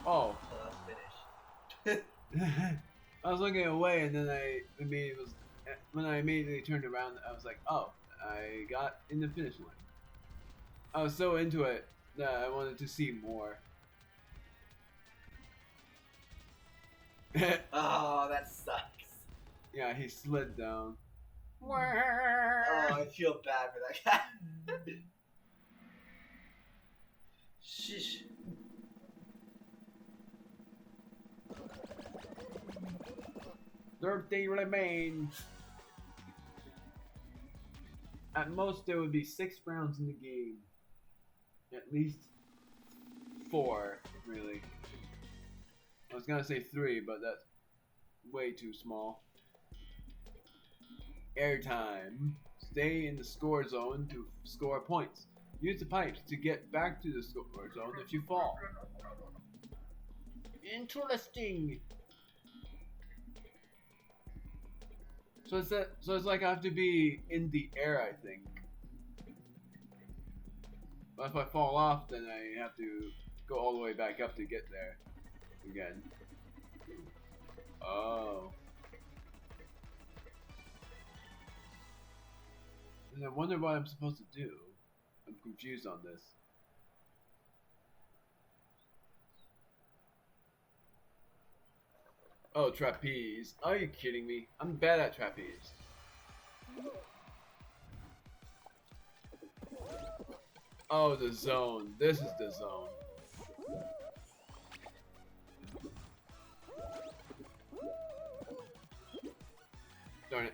Oh. Finished. I was looking away, and then when I immediately turned around, I was like, "Oh, I got in the finish line." I was so into it that I wanted to see more. Oh, that sucks. Yeah, he slid down. Oh, I feel bad for that guy. Sheesh. 30 remain. At most, there would be 6 rounds in the game. At least 4, really. I was gonna say 3, but that's way too small. Airtime. Stay in the score zone to score points. Use the pipes to get back to the score zone if you fall. Interesting. So it's like I have to be in the air, I think. But if I fall off, then I have to go all the way back up to get there again. Oh. And I wonder what I'm supposed to do. I'm confused on this. Oh, trapeze. Are you kidding me? I'm bad at trapeze. Oh, the zone. This is the zone. Darn it.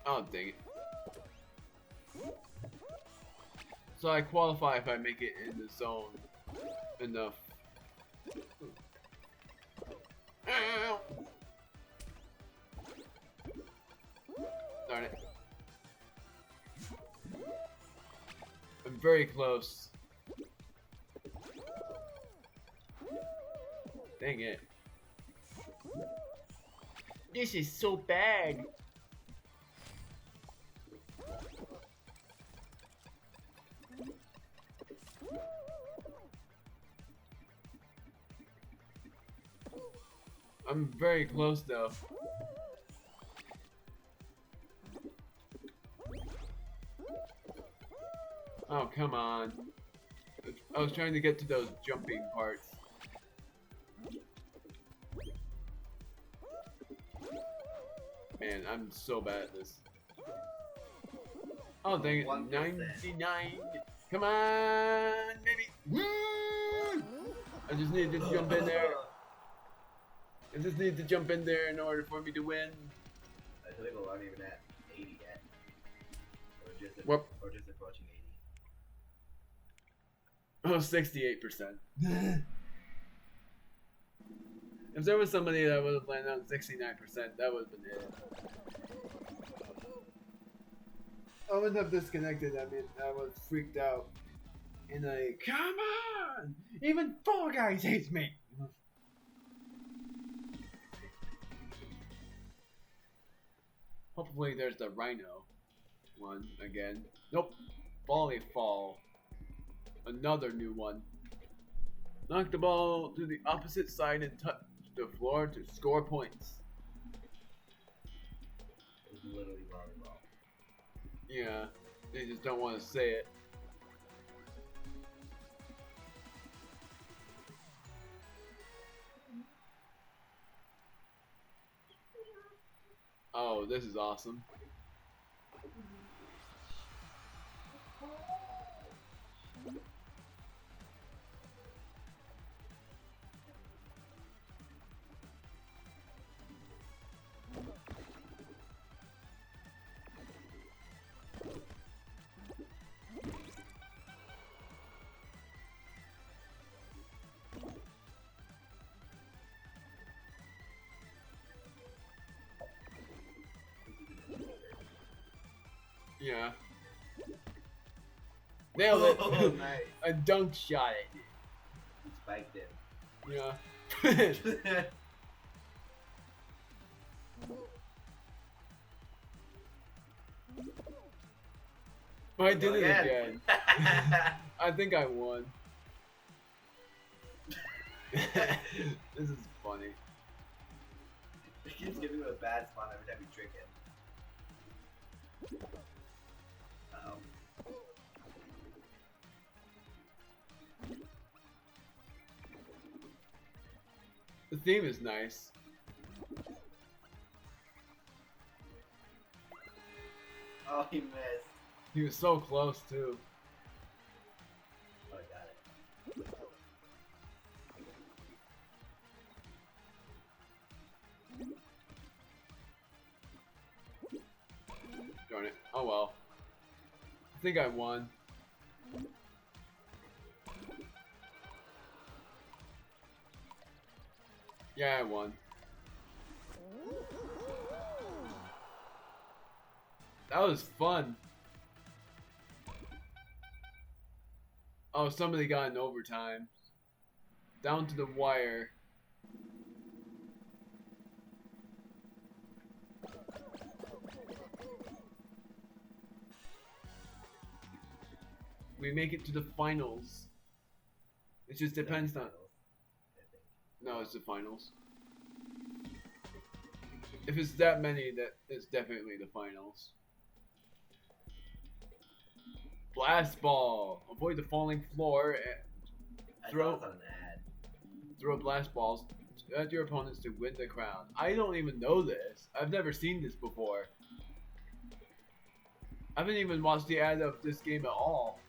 Oh, dang it. So I qualify if I make it in the zone enough. Ow. Darn it. I'm very close. Dang it. This is so bad. I'm very close though. Oh, come on. I was trying to get to those jumping parts. Man, I'm so bad at this. Oh, dang it. 99. Come on, baby. Woo! I just need to jump in there. I just need to jump in there in order for me to win. I think we're not even at 80 yet. Or just approaching 80. Oh, 68%. If there was somebody that would have landed on 69%, that would have been it. I would have disconnected. I mean, I was freaked out. And like, come on! Even Fall Guys hates me! Hopefully there's the Rhino one again. Nope. Volley Fall. Another new one. Knock the ball to the opposite side and touch the floor to score points. It's literally volleyball. Yeah, they just don't want to say it. Oh, this is awesome. Yeah. Nailed it. Oh, nice. A dunk shot it. You spiked it. Yeah. I did it again. I think I won. This is funny. It keeps giving you a bad spawn every time you drink it. Uh-oh. The theme is nice. Oh, he missed. He was so close too. Oh, I got it. Darn it. Oh well. I think I won. Yeah, I won. That was fun. Oh, somebody got in overtime. down to the wire. We make it to the finals. It just depends on. No, it's the finals. If it's that many, that it's definitely the finals. Blast ball. Avoid the falling floor and throw blast balls at your opponents to win the crown. I don't even know this. I've never seen this before. I haven't even watched the ad of this game at all.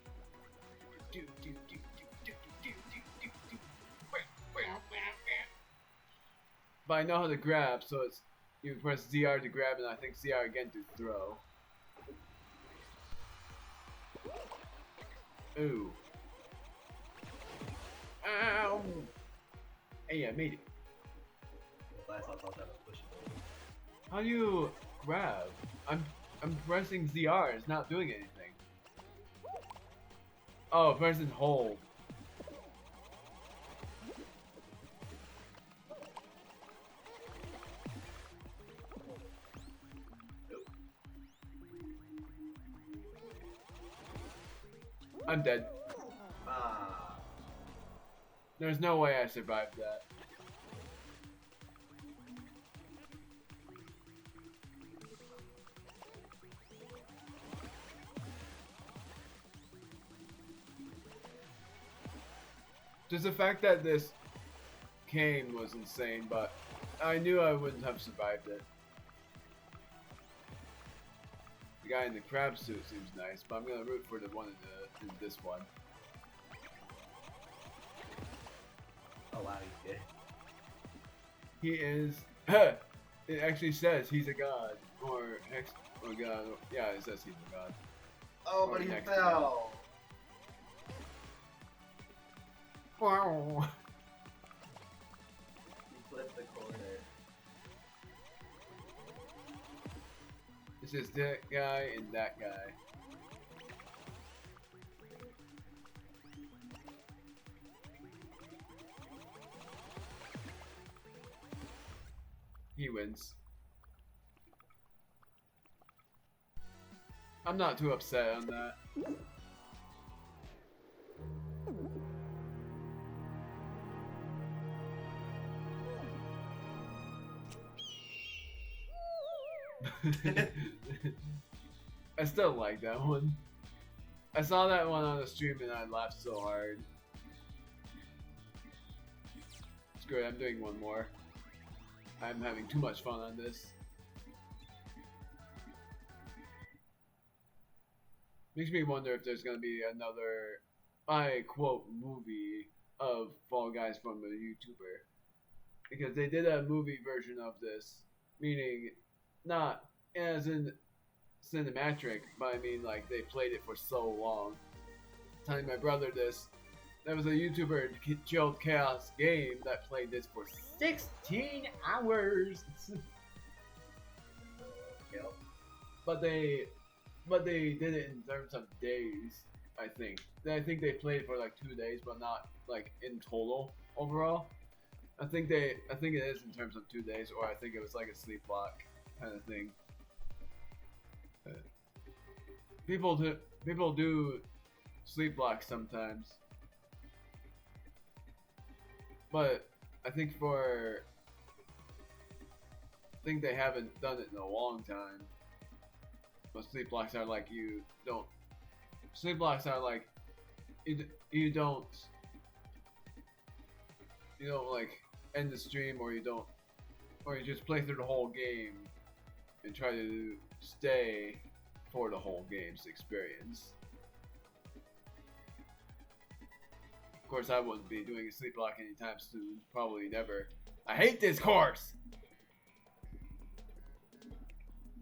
But I know how to grab, so it's you press ZR to grab and I think ZR again to throw. Ooh. Ow! Hey, I made it. How do you grab? I'm pressing ZR, it's not doing anything. Oh, pressing hold. I'm dead. There's no way I survived that. Just the fact that this came was insane, but I knew I wouldn't have survived it. The guy in the crab suit seems nice, but I'm gonna root for the one in this one. Oh wow, he's good. He is. It actually says he's a god, or god. Yeah, it says he's a god. Oh, but he fell. Wow. He flipped the corner. This is that guy and that guy. He wins. I'm not too upset on that. I still like that one. I saw that one on the stream and I laughed so hard. It's great, I'm doing one more. I'm having too much fun on this. Makes me wonder if there's gonna be another, I quote, movie of Fall Guys from a YouTuber. Because they did a movie version of this, meaning not as in cinematic, but I mean like they played it for so long. Telling my brother this, there was a YouTuber, Chilled Chaos Game, that played this for 16 hours. But they did it in terms of days, I think. I think they played for like 2 days, but not like in total overall. I think it is in terms of 2 days, or I think it was like a sleep block kind of thing. People do sleep blocks sometimes, but I think they haven't done it in a long time. But sleep blocks are like you don't like end the stream, or you just play through the whole game and try to stay for the whole game's experience. Of course, I wouldn't be doing a sleep block anytime soon. Probably never. I hate this course!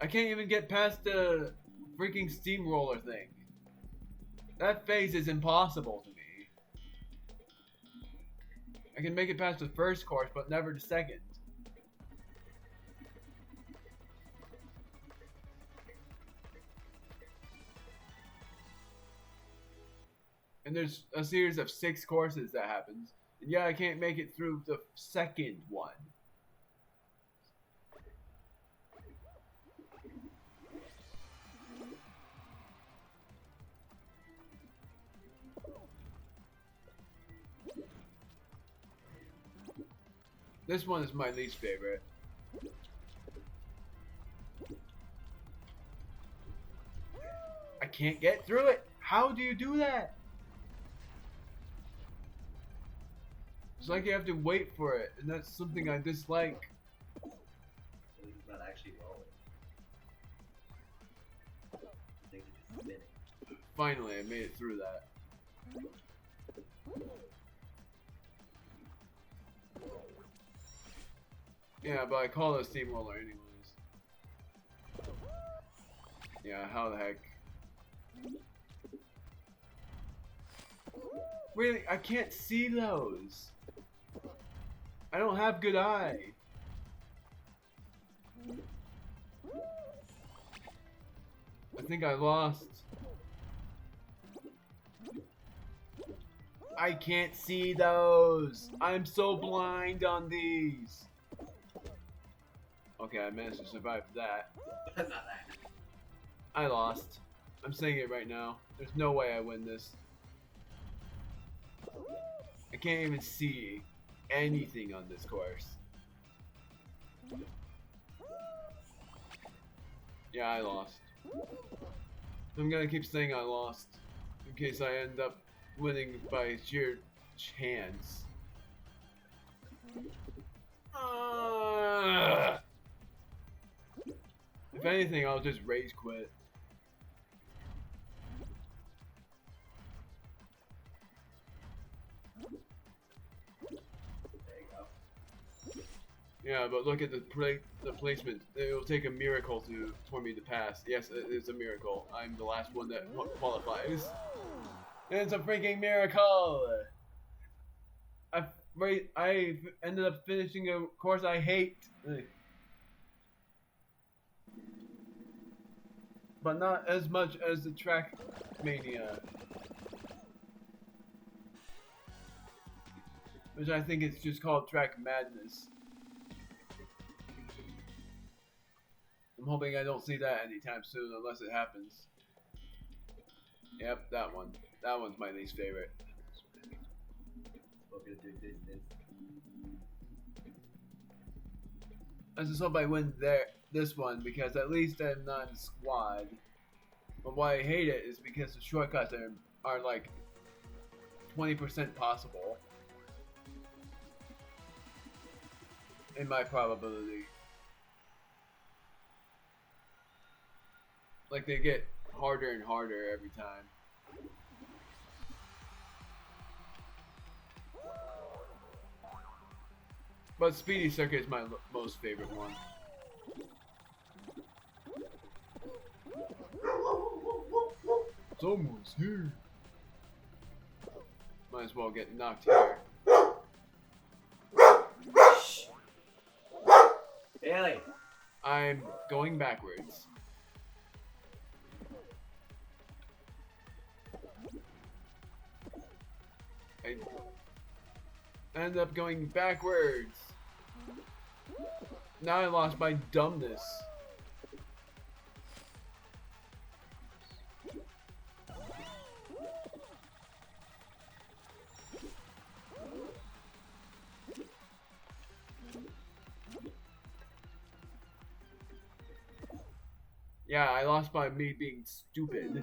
I can't even get past the freaking steamroller thing. That phase is impossible to me. I can make it past the first course, but never the second. And there's a series of 6 courses that happens. Yeah, I can't make it through the second one. This one is my least favorite. I can't get through it. How do you do that? It's like you have to wait for it, and that's something I dislike. He's not actually rolling. Things are just spinning. Finally, I made it through that. Yeah, but I call it a steamroller anyways. Yeah, how the heck? Really? I can't see those. I don't have good eye. I think I lost. I can't see those. I'm so blind on these. Okay, I managed to survive that. Not that. I lost. I'm saying it right now. There's no way I win this. I can't even see anything on this course. Yeah, I lost. I'm gonna keep saying I lost in case I end up winning by sheer chance. If anything, I'll just rage quit. There you go. Yeah, but look at the placement. It will take a miracle for me to pass. Yes, it is a miracle. I'm the last one that qualifies. It's a freaking miracle! I ended up finishing a course I hate. But not as much as the Track Mania. Which I think it's just called Track Madness. I'm hoping I don't see that anytime soon unless it happens. Yep, that one. That one's my least favorite. Spoken to distance. I just hope I win this one because at least I'm not in squad. But why I hate it is because the shortcuts are like 20% possible. In my probability. Like they get harder and harder every time. But Speedy Circuit is my most favorite one. Someone's here. Might as well get knocked here. Bailey! I'm going backwards. I end up going backwards. Now I lost my dumbness. Yeah, I lost by me being stupid.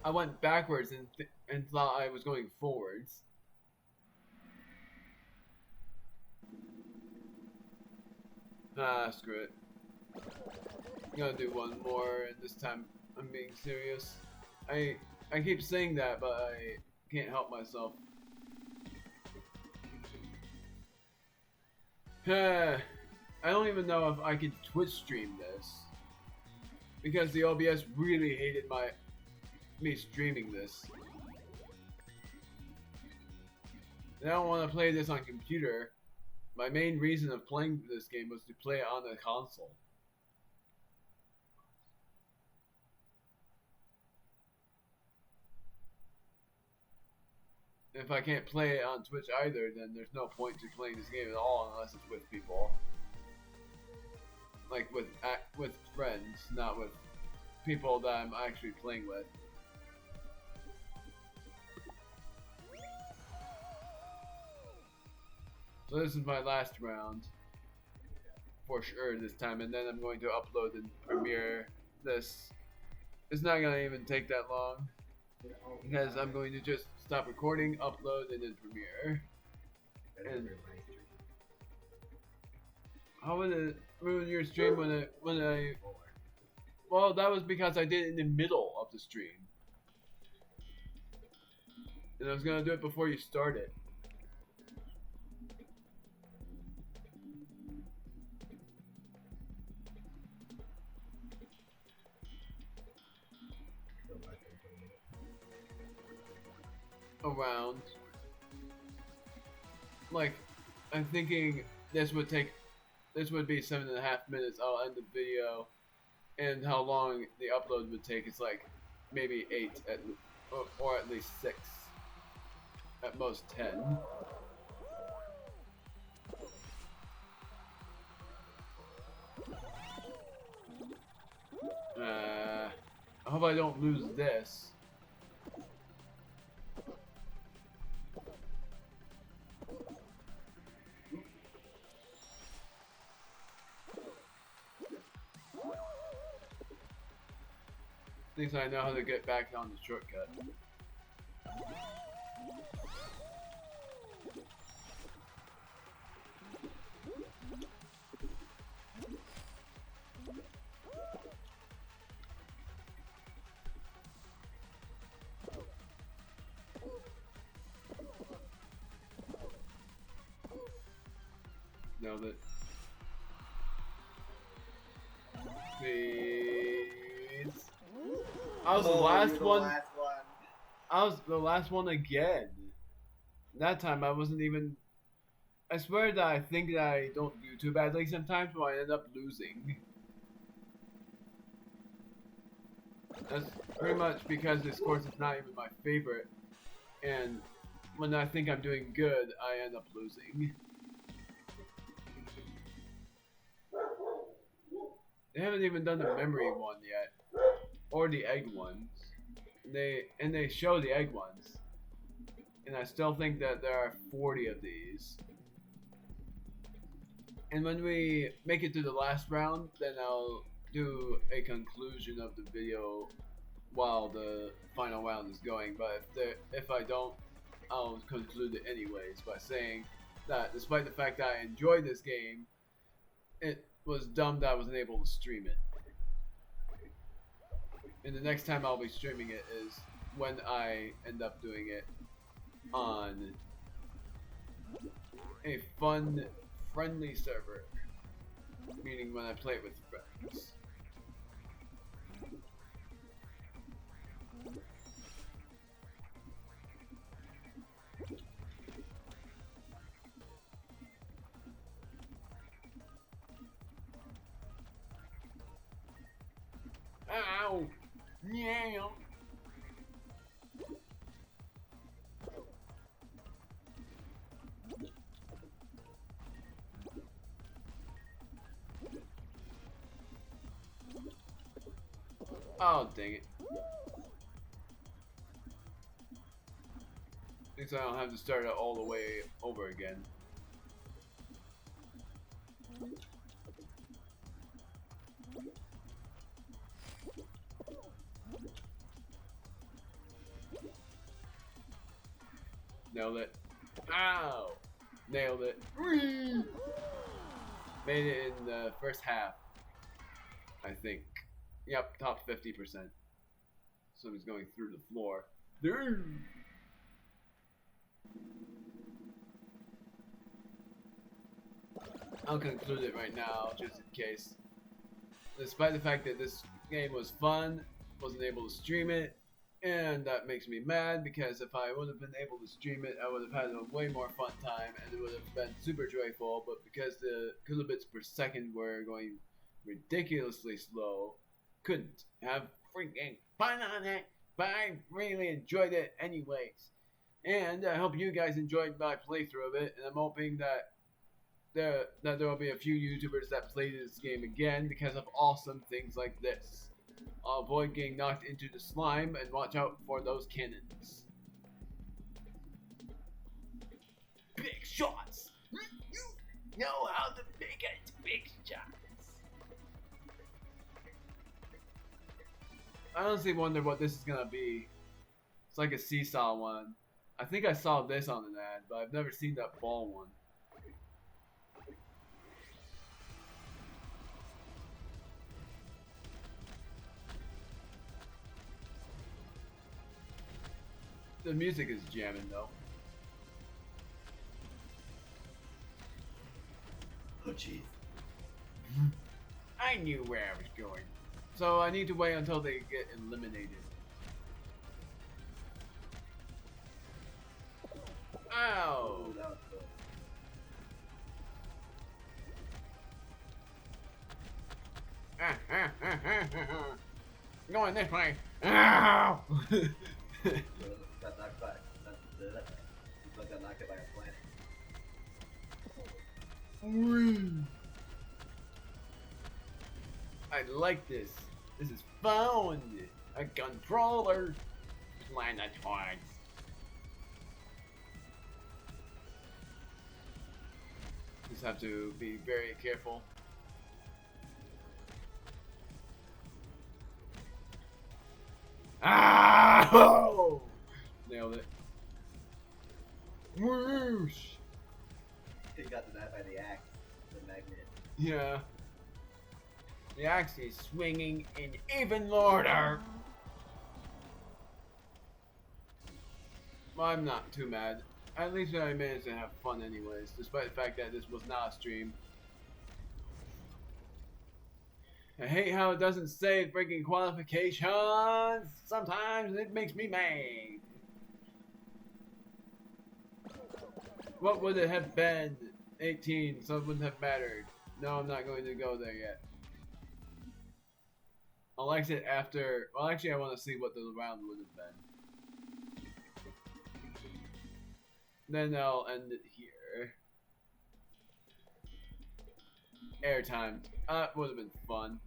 I went backwards and thought I was going forwards. Ah, screw it. I'm gonna do one more, and this time I'm being serious. I keep saying that, but I can't help myself. I don't even know if I can Twitch stream this. Because the OBS really hated me streaming this. And I don't want to play this on computer. My main reason of playing this game was to play it on a console. if I can't play it on Twitch either, then there's no point to playing this game at all unless it's with people. Like with friends, not with people that I'm actually playing with. So this is my last round. For sure this time, and then I'm going to upload and premiere this. It's not going to even take that long. Because I'm going to just stop recording, upload, and then premiere. And how would it ruin your stream when I well, that was because I did it in the middle of the stream. And I was gonna do it before you started. Around. Like, I'm thinking this would be 7.5 minutes. I'll end the video, and how long the upload would take is like maybe 8 or at least 6, at most 10. I hope I don't lose this. At least I know how to get back on the shortcut. Nailed it. Please. I was the last one. I was the last one again. That time I wasn't even. I swear that I think that I don't do too badly sometimes, but I end up losing. That's pretty much because this course is not even my favorite, and when I think I'm doing good, I end up losing. They haven't even done the memory one yet, or the egg ones. They show the egg ones, and I still think that there are 40 of these. And when we make it to the last round, then I'll do a conclusion of the video while the final round is going. But if I don't, I'll conclude it anyways by saying that despite the fact that I enjoyed this game, it was dumb that I wasn't able to stream it. And the next time I'll be streaming it is when I end up doing it on a fun, friendly server. Meaning when I play it with friends. Ow! Yeah. Oh, dang it. At least I don't have to start it all the way over again. Nailed it. Ow! Nailed it. Whee! Made it in the first half, I think. Yep, top 50%. Something's going through the floor. I'll conclude it right now, just in case. Despite the fact that this game was fun, wasn't able to stream it, and that makes me mad because if I would have been able to stream it, I would have had a way more fun time and it would have been super joyful, but because the kilobits per second were going ridiculously slow, couldn't have freaking fun on it, but I really enjoyed it anyways. And I hope you guys enjoyed my playthrough of it, and I'm hoping that there will be a few YouTubers that play this game again because of awesome things like this. Avoid getting knocked into the slime and watch out for those cannons. Big shots! You know how to make it big shots. I honestly wonder what this is gonna be. It's like a seesaw one. I think I saw this on an ad, but I've never seen that ball one. The music is jamming though. Oh jeez. I knew where I was going. So I need to wait until they get eliminated. Ow! Oh, that was good. Going this way. Ow! Got knocked back. He's like got knocked by a plant. I like this. This is fun. A controller. Planetoids. Just have to be very careful. Ah! Oh! Nailed it. Whoosh! He got denied by the axe, the magnet. Yeah. The axe is swinging in even order. Well, I'm not too mad. At least I managed to have fun anyways, despite the fact that this was not a stream. I hate how it doesn't say freaking qualifications. Sometimes it makes me mad. What would it have been? 18, so it wouldn't have mattered. No, I'm not going to go there yet. I'll exit after. Well, actually, I want to see what the round would have been. Then I'll end it here. Airtime. Would have been fun.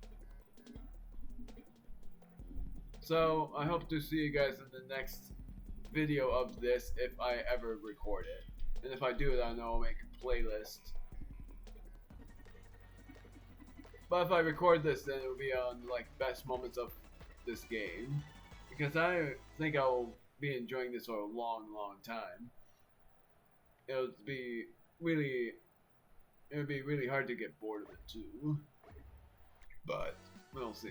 So, I hope to see you guys in the next video of this if I ever record it. And if I do it, I know I'll make a playlist. But if I record this, then it will be on like best moments of this game. Because I think I'll be enjoying this for a long, long time. It would be really hard to get bored of it too. But we'll see.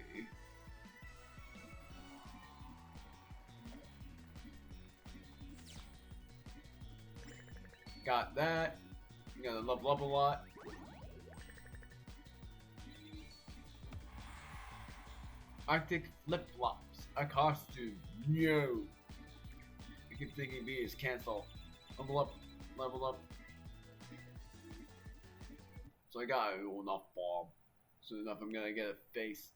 Got that. You gotta level up a lot. Arctic flip-flops. A costume. No. I keep thinking B is cancel. Level up. Level up. So I got enough bomb. Soon enough I'm gonna get a face.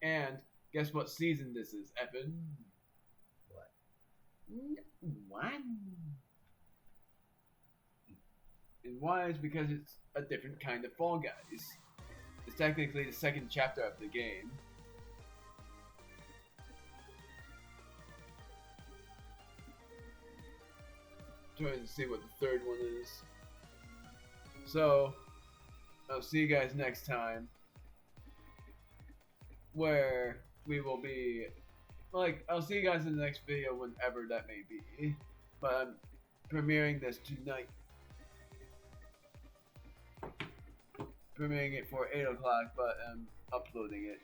And guess what season this is, Evan? What? One. And why is because it's a different kind of Fall Guys. It's technically the second chapter of the game. Trying to see what the third one is. So, I'll see you guys next time. Where we will be, like, I'll see you guys in the next video whenever that may be. But I'm premiering this tonight. Premiering it for 8 o'clock, but I'm uploading it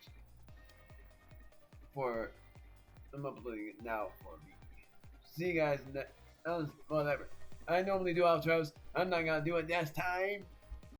I'm uploading it now for me. See you guys next. Whatever. I normally do outros. I'm not gonna do it this time.